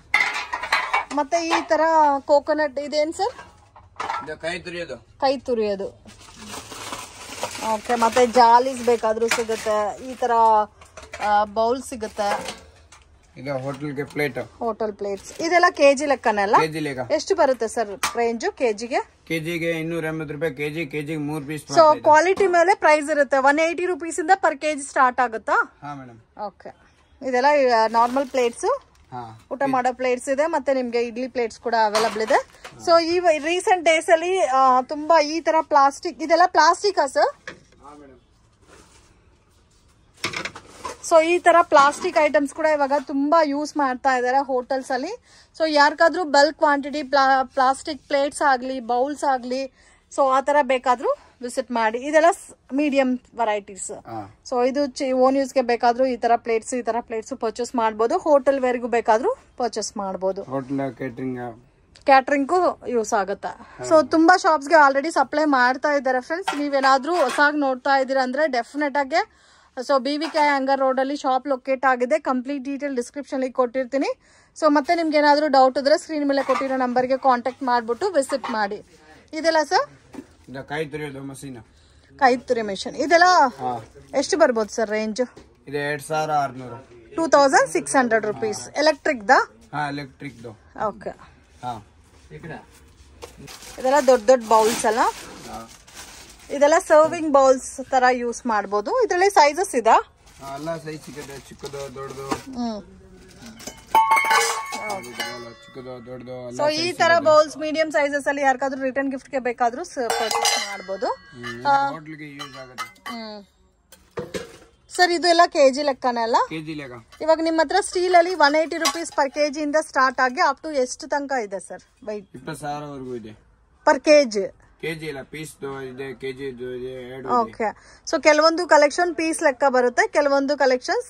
ಮತ್ತೆ ಈ ತರ ಕೋಕೋನಟ್ ಇದೇನ್ ಸರ್? ಕೈ ತುರಿಯೋದು. ಓಕೆ, ಮತ್ತೆ ಜಾಲೀಸ್ ಬೇಕಾದ್ರೂ ಸಿಗುತ್ತೆ. ಈ ತರ ಬೌಲ್ ಸಿಗುತ್ತೆ. ಇದು ಹೋಟೆಲ್ಗೆ ಪ್ಲೇಟ್. Hotel plates. ಇದೆಲ್ಲ ಕೆಜಿ ಲೆಕ್ಕನಲ್ಲ? ಕೆಜಿ ಲೆಕ್ಕ. ಎಷ್ಟು ಬರುತ್ತೆ ಸರ್ ರೇಂಜ್ ಕೆಜಿಗೆ? ಕೆಜಿಗೆ 280 ರೂಪಾಯಿ ಕೆಜಿ. ಕೆಜಿಗೆ 3 ಪೀಸ್. ಸೊ ಕ್ವಾಲಿಟಿ ಮೇಲೆ ಪ್ರೈಸ್ ಇರುತ್ತೆ. 180 rupees ಇಂದ ಪರ್ ಕೆಜಿ ಸ್ಟಾರ್ಟ್ ಆಗುತ್ತಾ? ಓಕೆ, ಇದೆಲ್ಲ ನಾರ್ಮಲ್ ಪ್ಲೇಟ್ಸ್, ಊಟ ಮಾಡೋ ಪ್ಲೇಟ್ಸ್ ಇದೆ. ಮತ್ತೆ ನಿಮ್ಗೆ ಇಡ್ಲಿ ಪ್ಲೇಟ್ಸ್ ಕೂಡ ಅವೈಲಬಲ್ ಇದೆ. ಸೊ ಈ ರೀಸೆಂಟ್ ಡೇಸ್ ಅಲ್ಲಿ ತುಂಬಾ ಈ ತರ ಪ್ಲಾಸ್ಟಿಕ್, ಇದೆಲ್ಲ ಪ್ಲಾಸ್ಟಿಕ್ ಸರ್? ಸೊ ಈ ತರ ಪ್ಲಾಸ್ಟಿಕ್ ಐಟಮ್ಸ್ ಕೂಡ ಇವಾಗ ತುಂಬಾ ಯೂಸ್ ಮಾಡ್ತಾ ಇದಾರೆ ಹೋಟೆಲ್ಸ್ ಅಲ್ಲಿ. ಸೊ ಯಾರಿಗಾದ್ರೂ ಬಲ್ಕ್ ಕ್ವಾಂಟಿಟಿ ಪ್ಲಾಸ್ಟಿಕ್ ಪ್ಲೇಟ್ಸ್ ಆಗ್ಲಿ, ಬೌಲ್ಸ್ ಆಗ್ಲಿ, ಸೊ ಆ ತರ ಬೇಕಾದ್ರೂ ವಿಸಿಟ್ ಮಾಡಿ. ಇದೆಲ್ಲ ಮೀಡಿಯಂ ವೆರೈಟೀಸ್. ಸೊ ಇದು ಓನ್ ಯೂಸ್ಗೆ ಬೇಕಾದ್ರೂ ಈ ತರ ಪ್ಲೇಟ್ಸ್ ಪರ್ಚೇಸ್ ಮಾಡಬಹುದು. ಹೋಟೆಲ್ ವೇರ್ಗೂ ಬೇಕಾದ್ರೂ ಪರ್ಚೇಸ್ ಮಾಡಬಹುದು. ಕ್ಯಾಟರಿಂಗ್ ಯೂಸ್ ಆಗುತ್ತೆ. ಸೊ ತುಂಬಾ ಶಾಪ್ಸ್ಗೆ ಆಲ್ರೆಡಿ ಸಪ್ಲೈ ಮಾಡ್ತಾ ಇದ್ದಾರೆ ಫ್ರೆಂಡ್ಸ್. ನೀವೇನಾದ್ರೂ ಹೊಸಾಗಿ ನೋಡ್ತಾ ಇದ್ದೀರಾ ಅಂದ್ರೆ ಡೆಫಿನೆಟ್ ಆಗಿ ಸೊ BVK ಹ್ಯಾಂಗರ್ ರೋಡ್ ಅಲ್ಲಿ ಶಾಪ್ ಲೊಕೇಟ್ ಆಗಿದೆ. ಕಂಪ್ಲೀಟ್ ಡೀಟೇಲ್ ಡಿಸ್ಕ್ರಿಪ್ಷನ್ ಕೊಟ್ಟಿರ್ತೀನಿ. ಸೊ ಮತ್ತೆ ನಿಮ್ಗೆ ಏನಾದ್ರೂ ಡೌಟ್ ಇದ್ರೆ ಸ್ಕ್ರೀನ್ ಮೇಲೆ ಕೊಟ್ಟಿರೋ ನಂಬರ್ಗೆ ಕಾಂಟ್ಯಾಕ್ಟ್ ಮಾಡ್ಬಿಟ್ಟು ವಿಸಿಟ್ ಮಾಡಿ. ಇದೆಲ್ಲ ಸರ್ ಕೈ ತುರಿಯೋದು ಮಷೀನ್. ಕೈ ತುರಿ ಮಿಷನ್. ಇದೆಲ್ಲ ಎಷ್ಟು ಬರ್ಬೋದು ಸರ್ ರೇಂಜ್? ಇದು 2600. 2600 rupees. ಎಲೆಕ್ಟ್ರಿಕ್ ದಾ? ಎಲೆಕ್ಟ್ರಿಕ್. ಓಕೆ, ಇದೆಲ್ಲ ದೊಡ್ಡ ದೊಡ್ಡ ಬೌಲ್ಸ್ ಅಲ್ಲ? ಇದೆಲ್ಲ ಸರ್ವಿಂಗ್ ಬೌಲ್ಸ್ ತರ ಯೂಸ್ ಮಾಡಬಹುದು. ಇದರಲ್ಲಿ ಸೈಜಸ್ ಇದೆ? ಎಲ್ಲ ಸೈಜ್ ಸಿಗುತ್ತೆ. ಚಿಕ್ಕದು, ದೊಡ್ಡದು. ಚಿಕ್ಕದು, ದೊಡ್ಡದು. ಸೊ ಈ ತರ ಬೌಲ್ಸ್ ಮೀಡಿಯಂ ಸೈಜಸ್ ಅಲ್ಲಿ ಯಾರಿಗಾದ್ರೂ ರಿಟರ್ನ್ ಗಿಫ್ಟ್ ಗೆ ಬೇಕಾದ್ರೂ ಪರ್ಚೇಸ್ ಮಾಡಬಹುದು. ಹೋಟೆಲ್ಗೆ ಯೂಸ್ ಆಗುತ್ತೆ. ಸರ್ ಇದು ಎಲ್ಲ ಕೆಜಿ ಲೆಕ್ಕನೇ ಅಲ್ಲ? ಕೆಜಿ ಲೆಕ್ಕ. ಇವಾಗ ನಿಮ್ಮ ಹತ್ರ ಸ್ಟೀಲ್ ಅಲ್ಲಿ 180 rupees ಪರ್ ಕೆಜಿ ಇಂದ ಸ್ಟಾರ್ಟ್ ಆಗಿ ಅಪ್ ಟು ಎಷ್ಟು ತನಕ ಇದೆ ಸರ್ ವೈಟ್? 20,000 ವರೆಗೂ ಇದೆ ಪರ್ ಕೆಜಿ. ಕೆಜಿ ಇಲ್ಲ, ಪೀಸ್ ಇದೆ, ಕೆಜಿ ಇದೆ. ಓಕೆ, ಸೊ ಕೆಲವೊಂದು ಕಲೆಕ್ಷನ್ ಪೀಸ್ ಲೆಕ್ಕ ಬರುತ್ತೆ, ಕೆಲವೊಂದು ಕಲೆಕ್ಷನ್ಸ್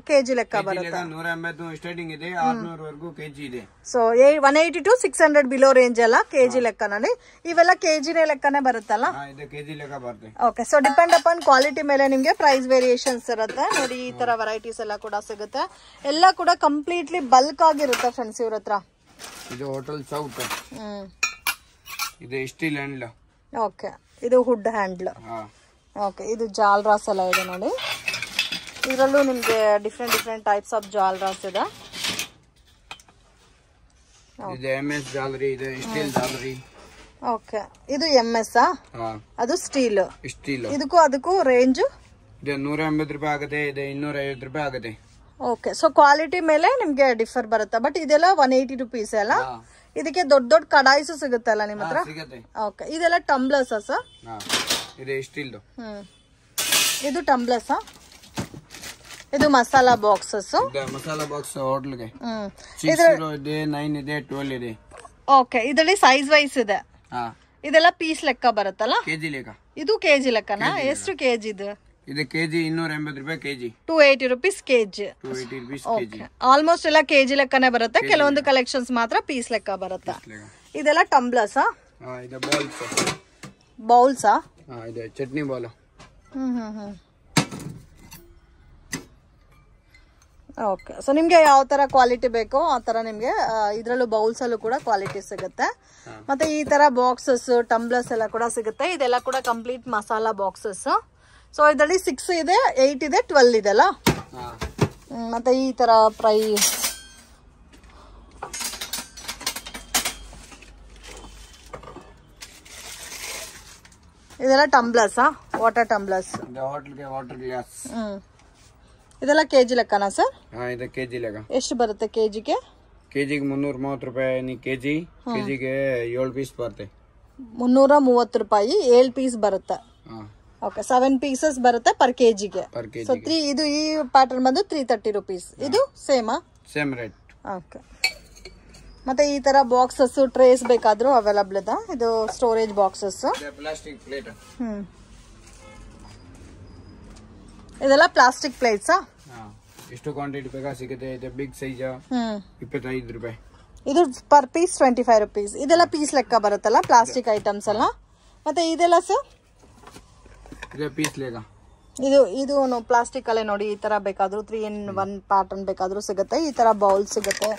ಕೆಜಿ ಲೆಕ್ಕ ಬರುತ್ತೆ. 180 ಸ್ಟಾರ್ಟಿಂಗ್ ಇದೆ, 600 ವರೆಗೂ ಕೆಜಿ ಇದೆ. ಸೊ 180 to 600 ಬಿಲೋ ರೇಂಜ್ ಎಲ್ಲ ಕೆಜಿ ಲೆಕ್ಕನಲ್ಲಿ. ಇವೆಲ್ಲ ಕೆಜಿನೇ ಲೆಕ್ಕನೇ ಬರುತ್ತಲ್ಲ? ಇದು ಕೆಜಿ ಲೆಕ್ಕ ಬರುತ್ತೆ. Okay, so depend upon quality ಮೇಲೆ ನಿಮ್ಗೆ ಪ್ರೈಸ್ ವೇರಿಯೇಷನ್ಸ್ ಇರುತ್ತೆ. ನೋಡಿ ಈ ತರ ವೆರೈಟೀಸ್ ಎಲ್ಲ ಕೂಡ ಸಿಗುತ್ತೆ. ಎಲ್ಲ ಕೂಡ ಕಂಪ್ಲೀಟ್ಲಿ ಬಲ್ಕ್ ಆಗಿರುತ್ತೆ ಫ್ರೆಂಡ್ಸ್ ಇವ್ರ ಹತ್ರ. ಇದು ಹೋಟೆಲ್ ಸೌತ್. ಇದು ಸ್ಟೀಲ್ ಹ್ಯಾಂಡ್ಲ್. ಓಕೆ, ಇದು ವುಡ್ ಹ್ಯಾಂಡ್ಲ್. ಓಕೆ, ಇದು ಜಾಲ್ರಾಸ್ ಎಲ್ಲ ಇದೆ ನೋಡಿ. ಇದರಲ್ಲೂ ನಿಮಗೆ ಡಿಫ್ರೆಂಟ್ ಟೈಪ್ಸ್ ಆಫ್ ಜಾಲ್ರಾಸ್ ಇದೆ. ಇದು MS ಜಾಲರಿ, ಇದು ಸ್ಟೀಲ್ ಜಾಲರಿ. ಓಕೆ, ಇದು MS ಅದು ಸ್ಟೀಲ್. ಇದಕ್ಕೂ ಅದಕ್ಕೂ ರೇಂಜ್ ಇದು 180 ರೂಪಾಯಿ ಆಗುತ್ತೆ, ಇದು 250 ರೂಪಾಯಿ ಆಗುತ್ತೆ. ಓಕೆ, ಸೊ ಕ್ವಾಲಿಟಿ ಮೇಲೆ ನಿಮ್ಗೆ ಡಿಫರ್ ಬರುತ್ತೆ. ಬಟ್ ಇದೆಲ್ಲ 180 ರುಪೀಸ್ ಅಲ್ಲ. ಇದಕ್ಕೆ ದೊಡ್ಡ ದೊಡ್ಡ ಕಡಾಯಿಸು ಸಿಗುತ್ತಲ್ಲ ನಿಮ್ಮ ಹತ್ರ? ಓಕೆ, ಇದೆಲ್ಲ ಟಂಬ್ಲರ್ಸ್ ಸರ್? ಇದು ಸ್ಟೀಲ್. ಇದು ಟಂಬ್ಲರ್ಸ್. ಇದು ಮಸಾಲಾ ಬಾಕ್ಸಸ್. ಮಸಾಲಾ ಬಾಕ್ಸ್ ಹೋಟೆಲ್ಗೆ 6 ಇದೆ, 9 ಇದೆ, 12 ಇದೆ. ಓಕೆ, ಇದರಲ್ಲಿ ಸೈಜ್ ವೈಸ್ ಇದೆ. ಇದೆಲ್ಲ ಪೀಸ್ ಲೆಕ್ಕ ಬರುತ್ತಲ್ಲ? ಕೆಜಿ ಲೆಕ್ಕ. ಇದು ಕೆಜಿ ಲೆಕ್ಕನಾ? ಎಷ್ಟು ಕೆಜಿ ಇದು? ಇದು ಕೆಜಿ 280 ರೂಪಾಯಿ KG. 280 rupees KG. 280 rupees KG. Almost ಎಲ್ಲ ಕೆಜಿ ಲೆಕ್ಕನೇ ಬರುತ್ತೆ. ಕೆಲವೊಂದು ಕಲೆಕ್ಷನ್ಸ್ ಮಾತ್ರ ಪೀಸ್ ಲೆಕ್ಕ ಬರುತ್ತೆ. ಇದೆಲ್ಲ ಟಂಬ್ಲರ್ಸ್. ಇದು ಬೌಲ್ಸ್. ಬೌಲ್ಸಾ? ಇದು ಚಟ್ನಿ ಬೌಲ್. ಓಕೆ, ಸೊ ನಿಮ್ಗೆ ಯಾವ ತರ ಕ್ವಾಲಿಟಿ ಬೇಕೋ ಆ ತರ ನಿಮ್ಗೆ ಇದ್ರಲ್ಲೂ ಬೌಲ್ಸ್ ಅಲ್ಲೂ ಕೂಡ ಕ್ವಾಲಿಟಿ ಸಿಗುತ್ತೆ. ಮತ್ತೆ ಈ ತರ ಬಾಕ್ಸಸ್, ಟಂಬ್ಲರ್ಸ್ ಎಲ್ಲ ಕೂಡ ಸಿಗುತ್ತೆ. ಇದೆಲ್ಲ ಕೂಡ ಕಂಪ್ಲೀಟ್ ಮಸಾಲಾ ಬಾಕ್ಸಸ್. ಸೊ ಇದರಲ್ಲಿ 6 ಇದೆ, 8 ಇದೆ, 12 ಇದೆ ಅಲ್ಲ? ಮತ್ತೆ ಈ ತರ ಪ್ರೈಸ್ ಇದೆಲ್ಲ tumblers, water tumblers. Water glass. ಇದೆಲ್ಲ ಕೆಜಿ ಲೆಕ್ಕನಾ ಸರ್? ಇದು ಕೆಜಿ ಲೆಕ್ಕ. ಎಷ್ಟು ಬರುತ್ತೆ ಕೆಜಿಗೆ? ಕೆಜಿಗೆ 330 ರೂಪಾಯಿ ಕೆಜಿಗೆ 7 ಪೀಸ್ ಬರುತ್ತೆ. 330 ರೂಪಾಯಿ 7 ಪೀಸ್ ಬರುತ್ತೆ. ಓಕೆ, 7 ಪೀಸಸ್ ಬರುತ್ತೆ ಪರ್ ಕೆಜಿಗೆ. ಸೊ ಇದು ಈ ಪ್ಯಾಟರ್ನ್ ಬಂದು 330 ರುಪೀಸ್. ಇದು ಸೇಮ್ ರೇಟ್. ಓಕೆ, ಮತ್ತೆ ಈ ತರ ಬಾಕ್ಸಸ್, ಟ್ರೇಸ್ ಬೇಕಾದ್ರೂ ಅವೈಲಬಲ್ ಇದೆ. ಇದು ಸ್ಟೋರೇಜ್ ಬಾಕ್ಸಸ್. Plastic plate. ಇದೆಲ್ಲ ಪ್ಲಾಸ್ಟಿಕ್ ಪ್ಲೇಟ್ಸ್. ಎಷ್ಟು ಕ್ವಾಂಟಿಟಿ ಬೇಕಾ ಸಿಗುತ್ತೆ. ಇದು ಬಿಗ್ ಸೈಜ್ 25 ರೂಪಾಯಿ. ಇದು ಪರ್ ಪೀಸ್ 25 ರುಪೀಸ್. ಇದೆಲ್ಲ ಪೀಸ್ ಲೆಕ್ಕ ಬರುತ್ತಲ್ಲ ಪ್ಲಾಸ್ಟಿಕ್ ಐಟಮ್ಸ್ ಎಲ್ಲ. ಮತ್ತೆ ಇದೆಲ್ಲ ಸರ್? ಇದು ಪೀಸ್ ಲೆಕ್ಕ. ಇದು ಪ್ಲಾಸ್ಟಿಕ್ ಅಲ್ಲೇ ನೋಡಿ. ಈ ತರ ಬೇಕಾದ್ರೂ 3 in 1 ಪ್ಯಾಟರ್ನ್ ಬೇಕಾದ್ರೂ ಸಿಗುತ್ತೆ. ಈ ತರ ಬೌಲ್ ಸಿಗುತ್ತೆ.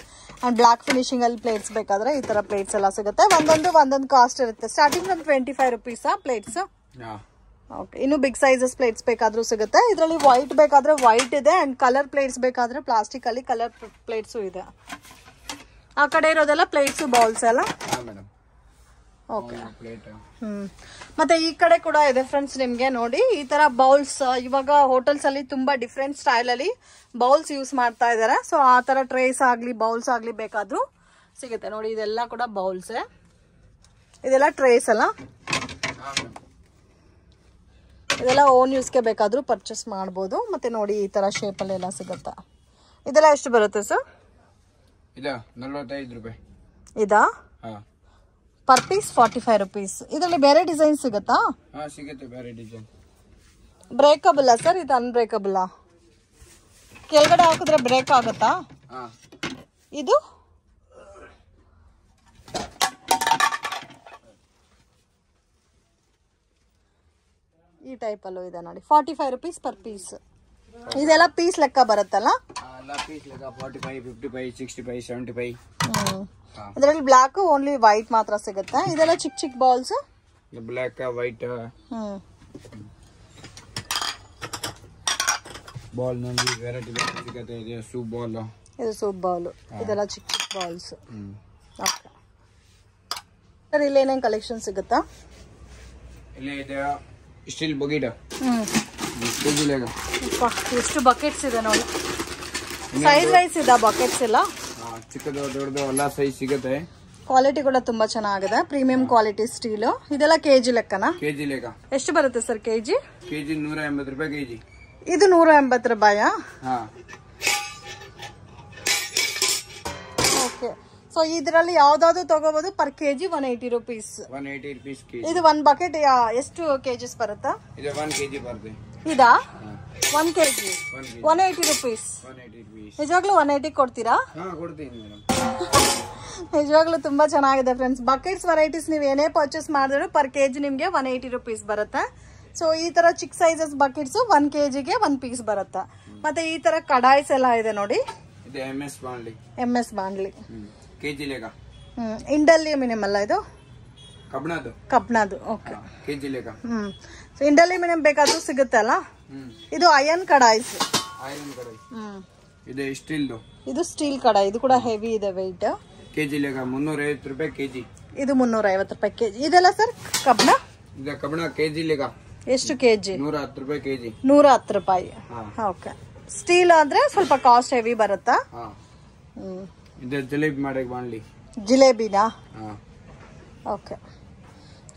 ಅಂಡ್ ಬ್ಲಾಕ್ ಫಿನಿಶಿಂಗ್ ಅಲ್ಲಿ ಪ್ಲೇಟ್ಸ್ ಬೇಕಾದ್ರೆ ಈ ತರ ಪ್ಲೇಟ್ಸ್ ಎಲ್ಲ ಸಿಗುತ್ತೆ. ಒಂದೊಂದು ಕಾಸ್ಟ್ ಇರುತ್ತೆ. Starting from 25 rupees plates. Okay, ಇನ್ನು ಬಿಗ್ ಸೈಜಸ್ ಪ್ಲೇಟ್ಸ್ ಬೇಕಾದ್ರೂ ಸಿಗುತ್ತೆ. ಇದರಲ್ಲಿ ವೈಟ್ ಬೇಕಾದ್ರೆ ವೈಟ್ ಇದೆ, ಅಂಡ್ ಕಲರ್ ಪ್ಲೇಟ್ಸ್ ಬೇಕಾದ್ರೆ ಪ್ಲಾಸ್ಟಿಕ್ ಅಲ್ಲಿ ಕಲರ್ ಪ್ಲೇಟ್ಸ್ ಇದೆ. ಆ ಕಡೆ ಇರೋದೆಲ್ಲ ಪ್ಲೇಟ್ಸ್, ಬೌಲ್ಸ್ ಎಲ್ಲ. ಓಕೆ, ಮತ್ತೆ ಈ ಕಡೆ ಕೂಡ ಇದೆ ಫ್ರೆಂಡ್ಸ್. ನಿಮ್ಗೆ ನೋಡಿ ಈ ತರ ಬೌಲ್ಸ್ ಇವಾಗ ಹೋಟೆಲ್ಸ್ ಅಲ್ಲಿ ತುಂಬಾ ಡಿಫ್ರೆಂಟ್ ಸ್ಟೈಲ್ ಅಲ್ಲಿ ಬೌಲ್ಸ್ ಯೂಸ್ ಮಾಡ್ತಾ ಇದಾರೆ. ಸೊ ಆ ತರ ಟ್ರೇಸ್ ಆಗ್ಲಿ ಬೌಲ್ಸ್ ಆಗ್ಲಿ ಬೇಕಾದ್ರೂ ಸಿಗುತ್ತೆ ನೋಡಿ. ಇದೆಲ್ಲ ಕೂಡ ಬೌಲ್ಸ್. ಇದೆಲ್ಲ ಟ್ರೇಸ್ ಅಲ್ಲ? ಇದೆಲ್ಲ ಓನ್ ಯೂಸ್ಗೆ ಬೇಕಾದ್ರೂ ಪರ್ಚೇಸ್ ಮಾಡ್ಬೋದು. ಮತ್ತೆ ನೋಡಿ ಈ ತರ ಶೇಪ್ ಅಲ್ಲಿ ಎಲ್ಲ ಸಿಗುತ್ತೆ. ಇದೆಲ್ಲ ಎಷ್ಟು ಬರುತ್ತೆ ಸರ್? 45 ರೂಪಾಯಿ. ಇದಾ? Per piece 45 rupees. ಇದರಲ್ಲಿ ಬೇರೆ ಡಿಸೈನ್ ಸಿಗುತ್ತಾ? ಸಿಗುತ್ತೆ, ಬೇರೆ ಡಿಸೈನ್. Breakable sir? ಇದು ಅನ್ಬ್ರೇಕಬಲ್? ಕೆಳಗಡೆ ಹಾಕಿದ್ರೆ ಬ್ರೇಕ್ ಆಗುತ್ತಾ? ಇದು ಈ ಟೈಪ್ ಅಲ್ಲೂ ಇದೆ ನೋಡಿ. 45 ರುಪೀಸ್ ಪರ್ ಪೀಸ್. ಇದೆಲ್ಲ ಪೀಸ್ ಲೆಕ್ಕ ಬರುತ್ತಲ್ಲ? ಪೀಸ್ ಲೆಕ್ಕ 45, 55, 65, 75. ಇದರಲ್ಲಿ ಬ್ಲಾಕ್, ಓನ್ಲಿ ವೈಟ್ ಮಾತ್ರ ಸಿಗುತ್ತೆ. ಇದೆಲ್ಲ ಚಿಕ್ಕ ಬಾಲ್ಸ್. Black, white. ಬಾಲ್ ನಲ್ಲಿ ವೆರೈಟಿ ಸಿಗುತ್ತೆ. ಇದು ಸೂಪ್ ಬಾಲ್. ಇದು ಸೂಪ್ ಬಾಲ್. ಇದೆಲ್ಲ ಚಿಕ್ಕ ಬಾಲ್ಸ್. ಓಕೆ ಸರ್, ಇಲ್ಲಿ ಏನೇನು ಕಲೆಕ್ಷನ್ ಸಿಗುತ್ತಾ? ಇಲ್ಲಿ ಇದೆ ಸ್ಟೀಲ್ ಬಕೆಟ್. ಎಷ್ಟು ಬಕೆಟ್ಸ್ ಇದೆ ನೋಡಿ. ಸೈಜ್ ವೈಸ್ ಇದೆ ಬಕೆಟ್ಸ್ ಎಲ್ಲ. ಚಿಕ್ಕದು ದೊಡ್ಡದು ಎಲ್ಲ ಸೈಜ್ ಸಿಗುತ್ತೆ. ಕ್ವಾಲಿಟಿ ಕೂಡ ತುಂಬಾ ಚೆನ್ನಾಗಿದೆ. Premium quality steel. ಇದೆಲ್ಲ ಕೆಜಿ ಲೆಕ್ಕನಾ? ಕೆಜಿ ಲೆಕ್ಕ. ಎಷ್ಟು ಬರುತ್ತೆ ಸರ್ ಕೆಜಿ? ಕೆಜಿ 180 ರೂಪಾಯಿ ಕೆಜಿ. ಇದು 180 ರೂಪಾಯಾ? ಓಕೆ, ಸೊ ಇದರಲ್ಲಿ ಯಾವ್ದಾದ್ರು ತಗೋಬಹುದು. Per KG 180 rupees. 180 rupees KG. ಇದು 1 ಬಕೆಟ್ ಎಷ್ಟು ಕೆಜಿಸ್ ಬರುತ್ತಾ? ಇದು 1 ಕೆಜಿ ಬರುತ್ತೆ. ಇದಾ? 1 ಕೆಜಿ 180 ರುಪೀಸ್. ನಿಜವಾಗ್ಲೂ 180 ಕೊಡ್ತೀರಾ? ಕೊಡ್ತೀನಿ ಮೇಡಮ್. ನಿಜವಾಗ್ಲೂ ತುಂಬಾ ಚೆನ್ನಾಗಿದೆ ಫ್ರೆಂಡ್ಸ್. ಬಕೆಟ್ಸ್ ವೆರೈಟೀಸ್ ನೀವು ಏನೇ ಪರ್ಚೇಸ್ ಮಾಡಿದ್ರು ಪರ್ ಕೆಜಿ ನಿಮ್ಗೆ 180 ರುಪೀಸ್ ಬರುತ್ತೆ. ಸೊ ಈ ತರ ಚಿಕ್ಕ ಸೈಜಸ್ ಬಕೆಟ್ಸ್ 1 ಕೆಜಿಗೆ 1 ಪೀಸ್ ಬರುತ್ತೆ. ಮತ್ತೆ ಈ ತರ ಕಡಾಯಿಸ್ ಎಲ್ಲ ಇದೆ ನೋಡಿ. ಇದು MS ಬಾಂಡ್ಲಿ. MS ಬಾಂಡ್ಲಿ ಕೆಜಿ ಲೆಕ್ಕ. ಇಂಡಲ್ಯೂಮಿನಿಯಂ ಅಲ್ಲ ಇದು? ಕಬ್ಣದ್ದು. ಓಕೆ, ಕೆಜಿ ಲೆಕ್ಕ. ಸೊ ಇಂಡಲ್ಯೂಮಿನಿಯಂ ಬೇಕಾದ್ರೂ ಸಿಗುತ್ತೆ ಅಲ್ಲ? ಇದು ಐರನ್ ಕಡಾಯಿಸ್. ಇದು ಸ್ಟೀಲ್. ಇದು ಸ್ಟೀಲ್ ಕಡಾಯಿ. ಇದು ಕೂಡ ಹೆವಿ ಇದೆ ವೆಯ್ಟ್. ಕೆಜಿ ಲೆಕ್ಕ 350 ರೂಪಾಯಿ ಕೆಜಿ. ಇದು 350 ರೂಪಾಯಿ ಕೆಜಿ. ಇದೆಲ್ಲ ಸರ್ ಕಬ್ಬಣ? ಇದು ಕಬ್ಬಣ ಕೆಜಿ ಲೆಕ್ಕ ಎಷ್ಟು ಕೆಜಿ? 110 ರೂಪಾಯಿ ಕೆಜಿ. 110 ರೂಪಾಯಿ. ಓಕೆ. ಸ್ಟೀಲ್ ಆದ್ರೆ ಸ್ವಲ್ಪ ಕಾಸ್ಟ್ ಹೆವಿ ಬರುತ್ತಾ? ಇದು ಜಿಲೇಬಿ ಮಾಡಕ್ ಬಾಣ್ಲಿ. ಜಿಲೇಬಿನಾ? ಓಕೆ.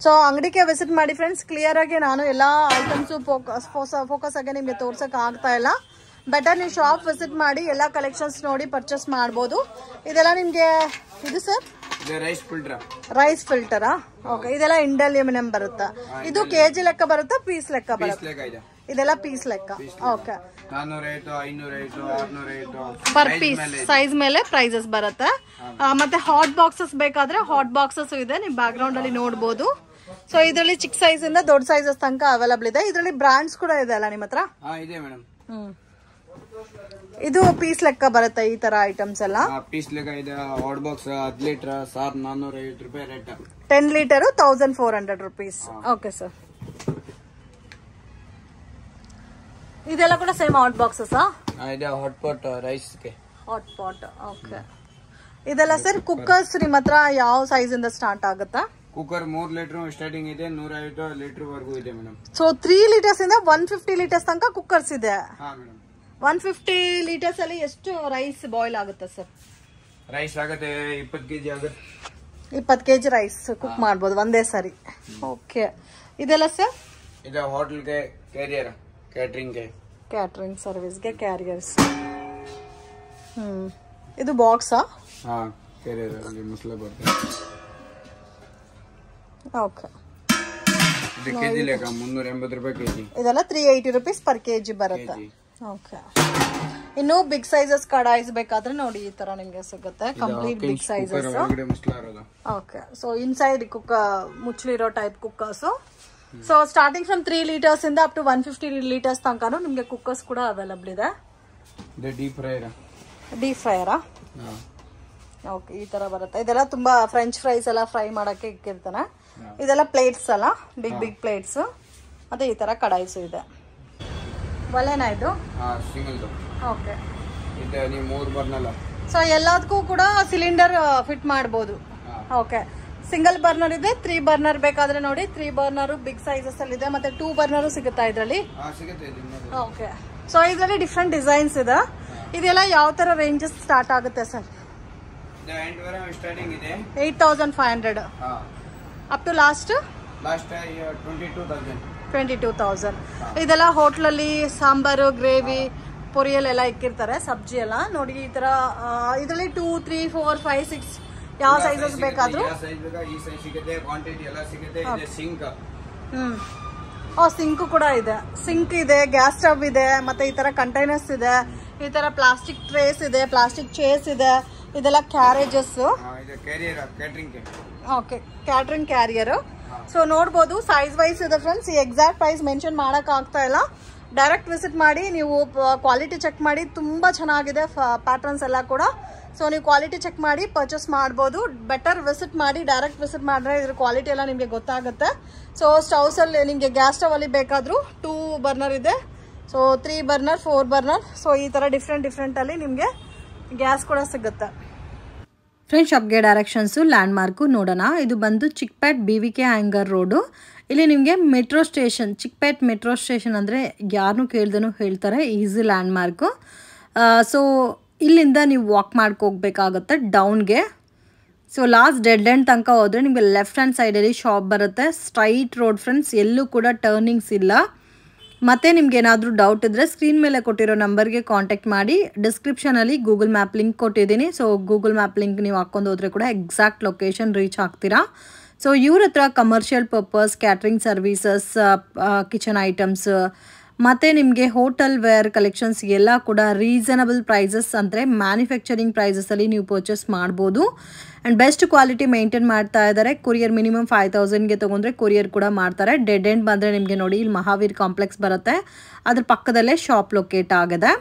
ಸೊ ಅಂಗಡಿಗೆ ವಿಸಿಟ್ ಮಾಡಿ ಫ್ರೆಂಡ್ಸ್. ಕ್ಲಿಯರ್ ಆಗಿ ನಾನು ಎಲ್ಲ ಐಟಮ್ಸು ಫೋಕಸ್ ಆಗಿ ನಿಮಗೆ ತೋರ್ಸಕ್ ಆಗ್ತಾ ಇಲ್ಲ. ಬೆಟರ್ ನೀವು ಶಾಪ್ ವಿಸಿಟ್ ಮಾಡಿ ಎಲ್ಲ ಕಲೆಕ್ಷನ್ಸ್ ನೋಡಿ ಪರ್ಚೇಸ್ ಮಾಡ್ಬೋದು. ಇದೆಲ್ಲ ನಿಮ್ಗೆ ಇದು ಸರ್ ರೈಸ್ ಫಿಲ್ಟರಾ? ಓಕೆ. ಇದೆಲ್ಲ ಇಂಡಲ್ಯೂಮಿನಿಯಂ ಬರುತ್ತಾ? ಇದು ಕೆಜಿ ಲೆಕ್ಕ ಬರುತ್ತಾ ಪೀಸ್ ಲೆಕ್ಕ ಬರುತ್ತಾ? ಇದೆಲ್ಲ ಪೀಸ್ ಲೆಕ್ಕ. ಓಕೆ. ಪರ್ ಪೀಸ್ ಸೈಜ್ ಮೇಲೆ ಪ್ರೈಸಸ್ ಬರುತ್ತೆ. ಮತ್ತೆ ಹಾಟ್ ಬಾಕ್ಸಸ್ ಬೇಕಾದ್ರೆ ಹಾಟ್ ಬಾಕ್ಸಸ್ ಇದೆ, ನೀವು ಬ್ಯಾಕ್ ಗ್ರೌಂಡ್ ಅಲ್ಲಿ ನೋಡಬಹುದು. ಸೊ ಇದರಲ್ಲಿ ಚಿಕ್ಕ ಸೈಜ್ ಇಂದ ದೊಡ್ಡ ಸೈಜಸ್ ತನಕ ಅವೈಲಬಲ್ ಇದೆ. ಇದರಲ್ಲಿ ಬ್ರಾಂಡ್ಸ್ ಕೂಡ ಇದೆ ಅಲ್ಲ ನಿಮ್ಮ ಹತ್ರ? ಇದು ಪೀಸ್ ಲೆಕ್ಕ ಬರುತ್ತೆ ಈ ತರ ಐಟಮ್ಸ್ ಎಲ್ಲ? ಪೀಸ್ ಲೆಕ್ಕ ಇದೆ. ಹಾಟ್ ಬಾಕ್ಸ್ 10 ಲೀಟರ್ 450 ರೂಪಾಯಿ rate. 10 litre 1400 rupees. Okay sir. ಇದೆಲ್ಲ ಕೂಡ ಸೇಮ್ ಹಾಟ್ ಬಾಕ್ಸಸ್? ಇದೆ ಹಾಟ್ ಪಾಟ್ ರೈಸ್ ಗೆ. Hot pot. ಓಕೆ. ಇದೆಲ್ಲ ಸರ್ ಕುಕ್ಕರ್ಸ್ ನಿಮ್ಮ ಹತ್ರ ಯಾವ ಸೈಜ್ ಇಂದ ಸ್ಟಾರ್ಟ್ ಆಗುತ್ತಾ? ಕುಕ್ಕರ್ 3 ಲೀಟರ್ ಸ್ಟಾರ್ಟಿಂಗ್ ಇದೆ, 150 ಲೀಟರ್ ವರೆಗೂ ಇದೆ ಮೇಡಮ್. ಸೊ 3 ಲೀಟರ್ಸ್ ಇಂದ 150 ಲೀಟರ್ಸ್ ತನಕ ಕುಕ್ಕರ್ಸ್ ಇದೆ. 150 ಲೀಟರ್ಸ್ ಅಲ್ಲಿ ಎಷ್ಟು ರೈಸ್ ಬಾಯ್ಲ್ ಆಗುತ್ತೆ ಸರ್? ರೈಸ್ ಆಗುತ್ತೆ 20 ಕೆಜಿ ಆಗುತ್ತೆ. 20 ಕೆಜಿ ರೈಸ್ ಕುಕ್ ಮಾಡಬಹುದು ಒಂದೇ ಸಾರಿ. ಓಕೆ. ಇದೆಲ್ಲ ಸರ್? ಇದು ಹೋಟೆಲ್ ಗೆ ಕ್ಯಾರಿಯರ್, ಕ್ಯಾಟರಿಂಗ್ ಸರ್ವಿಸ್ ಗೆ ಕ್ಯಾರಿಯರ್ಸ್. ಇದು ಬಾಕ್ಸಾ? ಕ್ಯಾರಿಯರ್ ಅಲ್ಲಿ ಮಸಾಲಾ ಬರುತ್ತೆ. ಓಕೆ. ಇದು ಕೆಜಿ ಲೆಕ್ಕ 380 ರೂಪಾಯಿ ಕೆಜಿ. ಇದೆಲ್ಲ 380 rupees ಪರ್ ಕೆಜಿ ಬರುತ್ತೆ. ಓಕೆ. ಇನ್ನು ಬಿಗ್ ಸೈಜಸ್ ಕಡಾಯಿಸ್ ಬೇಕಾದ್ರೆ ನೋಡಿ ಈ ತರ ನಿಮ್ಗೆ ಸಿಗುತ್ತೆ. Complete big sizes. Okay. So inside ಮುಚ್ಚಲಿರೋ type cookers. So starting from 3 litres ಇಂದ ಅಪ್ ಟು 150 ಲೀಟರ್ಸ್ ತನಕ ನಿಮ್ಗೆ ಕುಕ್ಕರ್ಸ್ ಕೂಡ ಅವೈಲಬಲ್ ಇದೆ. ಡೀಪ್ ಫ್ರೈಯರಾ? ಓಕೆ. ಈ ತರ ಬರುತ್ತೆ. ಇದೆಲ್ಲ ತುಂಬಾ ಫ್ರೆಂಚ್ ಫ್ರೈಸ್ ಎಲ್ಲ ಫ್ರೈ ಮಾಡಕ್ಕೆ ಇಕ್ಕಿರ್ತಾನೆ. ಇದೆಲ್ಲ ಪ್ಲೇಟ್ಸ್ ಅಲ್ಲ, ಬಿಗ್ ಪ್ಲೇಟ್ಸ್. ಮತ್ತೆ ಈ ತರ ಕಡಾಯಿಸು ಇದೆ. ಒಲೆನಾ ಇದು? ಓಕೆ. ಇದು 3 ಬರ್ನರ್. ಸೊ ಎಲ್ಲದಕ್ಕೂ ಕೂಡ ಸಿಲಿಂಡರ್ ಫಿಟ್ ಮಾಡಬಹುದು. ಓಕೆ. ಸಿಂಗಲ್ ಬರ್ನರ್ ಇದೆ, 3 ಬರ್ನರ್ ಬೇಕಾದ್ರೆ ನೋಡಿ 3 ಬರ್ನರ್ ಬಿಗ್ ಸೈಜಸ್ ಅಲ್ಲಿ ಇದೆ. ಮತ್ತೆ 2 ಬರ್ನರ್ ಸಿಗುತ್ತಾ ಇದ್ರಲ್ಲಿ? ಓಕೆ. ಸೊ ಇದರಲ್ಲಿ ಡಿಫ್ರೆಂಟ್ ಡಿಸೈನ್ಸ್ ಇದೆ. ಇದೆಲ್ಲ ಯಾವ ತರ ರೇಂಜಸ್ ಸ್ಟಾರ್ಟ್ ಆಗುತ್ತೆ ಸರ್? 8,500 up to last 22,000. ಇದೆಲ್ಲ ಹೋಟ್ಲಲ್ಲಿ ಸಾಂಬಾರು, ಗ್ರೇವಿ, ಪೊರಿಯಲ್ಲೆಲ್ಲ ಇಕ್ಕಿರ್ತಾರೆ, ಸಬ್ಜಿ ಎಲ್ಲ ನೋಡಿ. ಈ ತರ ಇದರಲ್ಲಿ 2, 3, 4, 5, 6 ಯಾವ ಸೈಜಸ್ ಬೇಕಾದ್ರೂ. ಸಿಂಕ್ ಕೂಡ ಇದೆ. ಸಿಂಕ್ ಇದೆ, ಗ್ಯಾಸ್ ಸ್ಟವ್ ಇದೆ, ಮತ್ತೆ ಈ ತರ ಕಂಟೈನರ್ಸ್ ಇದೆ, ಈ ತರ ಪ್ಲಾಸ್ಟಿಕ್ ಟ್ರೇಸ್ ಇದೆ, ಪ್ಲಾಸ್ಟಿಕ್ ಚೇರ್ಸ್ ಇದೆ. ಇದೆಲ್ಲ carriages. Okay. Catering carrier. So ನೋಡ್ಬೋದು ಸೈಜ್ ವೈಸ್ ಇದೆ ಫ್ರೆಂಡ್ಸ್. ಈ ಎಕ್ಸಾಕ್ಟ್ ಪ್ರೈಸ್ ಮೆನ್ಷನ್ ಮಾಡಕ್ ಆಗ್ತಾ ಇಲ್ಲ. ಡೈರೆಕ್ಟ್ ವಿಸಿಟ್ ಮಾಡಿ, ನೀವು ಕ್ವಾಲಿಟಿ ಚೆಕ್ ಮಾಡಿ. ತುಂಬಾ ಚೆನ್ನಾಗಿದೆ ಪ್ಯಾಟರ್ನ್ಸ್ ಎಲ್ಲ ಕೂಡ. ಸೊ ನೀವು ಕ್ವಾಲಿಟಿ ಚೆಕ್ ಮಾಡಿ ಪರ್ಚೇಸ್ ಮಾಡ್ಬೋದು. ಬೆಟರ್ ವಿಸಿಟ್ ಮಾಡಿ, ಡೈರೆಕ್ಟ್ ವಿಸಿಟ್ ಮಾಡಿದ್ರೆ ಇದ್ರ ಕ್ವಾಲಿಟಿ ಎಲ್ಲ ನಿಮಗೆ ಗೊತ್ತಾಗುತ್ತೆ. ಸೊ ಸ್ಟವ್ಸ್ ಅಲ್ಲಿ ನಿಮಗೆ ಗ್ಯಾಸ್ ಸ್ಟವ್ ಅಲ್ಲಿ ಬೇಕಾದ್ರೂ 2 ಬರ್ನರ್ ಇದೆ. So 3 burner, 4 burner. ಸೊ ಈ ತರ ಡಿಫ್ರೆಂಟ್ ಅಲ್ಲಿ ನಿಮಗೆ ಗ್ಯಾಸ್ ಕೂಡ ಸಿಗುತ್ತೆ. ಫ್ರೆಂಡ್ಸ್ ಶಾಪ್ಗೆ ಡೈರೆಕ್ಷನ್ಸು ಲ್ಯಾಂಡ್ ಮಾರ್ಕು ನೋಡೋಣ. ಇದು ಬಂದು ಚಿಕ್ಪೇಟ್ BVK ಹ್ಯಾಂಗರ್ ರೋಡು. ಇಲ್ಲಿ ನಿಮಗೆ metro station, Chickpet metro station ಅಂದರೆ ಯಾರನ್ನೂ ಕೇಳ್ದೂ ಹೇಳ್ತಾರೆ, ಈಸಿ ಲ್ಯಾಂಡ್ ಮಾರ್ಕು. ಸೊ ಇಲ್ಲಿಂದ ನೀವು ವಾಕ್ ಮಾಡ್ಕೋಗ್ಬೇಕಾಗುತ್ತೆ ಡೌನ್ಗೆ. ಸೊ ಲಾಸ್ಟ್ ಡೆಡ್ ಎಂಡ್ ತನಕ ಹೋದರೆ ನಿಮಗೆ ಲೆಫ್ಟ್ ಹ್ಯಾಂಡ್ ಸೈಡಲ್ಲಿ ಶಾಪ್ ಬರುತ್ತೆ. ಸ್ಟ್ರೈಟ್ ರೋಡ್ ಫ್ರೆಂಡ್ಸ್, ಎಲ್ಲೂ ಕೂಡ ಟರ್ನಿಂಗ್ಸ್ ಇಲ್ಲ. ಮತ್ತು ನಿಮ್ಗೆ ಏನಾದರೂ ಡೌಟ್ ಇದ್ದರೆ ಸ್ಕ್ರೀನ್ ಮೇಲೆ ಕೊಟ್ಟಿರೋ ನಂಬರ್ಗೆ ಕಾಂಟ್ಯಾಕ್ಟ್ ಮಾಡಿ. ಡಿಸ್ಕ್ರಿಪ್ಷನಲ್ಲಿ ಗೂಗಲ್ ಮ್ಯಾಪ್ ಲಿಂಕ್ ಕೊಟ್ಟಿದ್ದೀನಿ. ಸೊ ಗೂಗಲ್ ಮ್ಯಾಪ್ ಲಿಂಕ್ ನೀವು ಹಾಕ್ಕೊಂಡು ಹೋದರೆ ಕೂಡ ಎಕ್ಸಾಕ್ಟ್ ಲೊಕೇಶನ್ ರೀಚ್ ಆಗ್ತೀರಾ. ಸೊ ಇವ್ರ ಹತ್ರ commercial purpose, catering services, kitchen items, ಮತ್ತು ನಿಮಗೆ ಹೋಟೆಲ್ ವೇರ್ ಕಲೆಕ್ಷನ್ಸ್ ಎಲ್ಲ ಕೂಡ ರೀಸನಬಲ್ ಪ್ರೈಸಸ್ ಅಂದರೆ ಮ್ಯಾನುಫ್ಯಾಕ್ಚರಿಂಗ್ ಪ್ರೈಸಸಲ್ಲಿ ನೀವು ಪರ್ಚೇಸ್ ಮಾಡ್ಬೋದು. ಆ್ಯಂಡ್ ಬೆಸ್ಟ್ ಕ್ವಾಲಿಟಿ ಮೇಂಟೈನ್ ಮಾಡ್ತಾ ಇದ್ದಾರೆ. ಕೊರಿಯರ್ ಮಿನಿಮಮ್ 5,000ಗೆ ತೊಗೊಂಡ್ರೆ ಕೊರಿಯರ್ ಕೂಡ ಮಾಡ್ತಾರೆ. ಡೆಡ್ ಎಂಡ್ ಬಂದರೆ ನಿಮಗೆ ನೋಡಿ ಇಲ್ಲಿ ಮಹಾವೀರ್ ಕಾಂಪ್ಲೆಕ್ಸ್ ಬರುತ್ತೆ, ಅದ್ರ ಪಕ್ಕದಲ್ಲೇ ಶಾಪ್ ಲೊಕೇಟ್ ಆಗಿದೆ.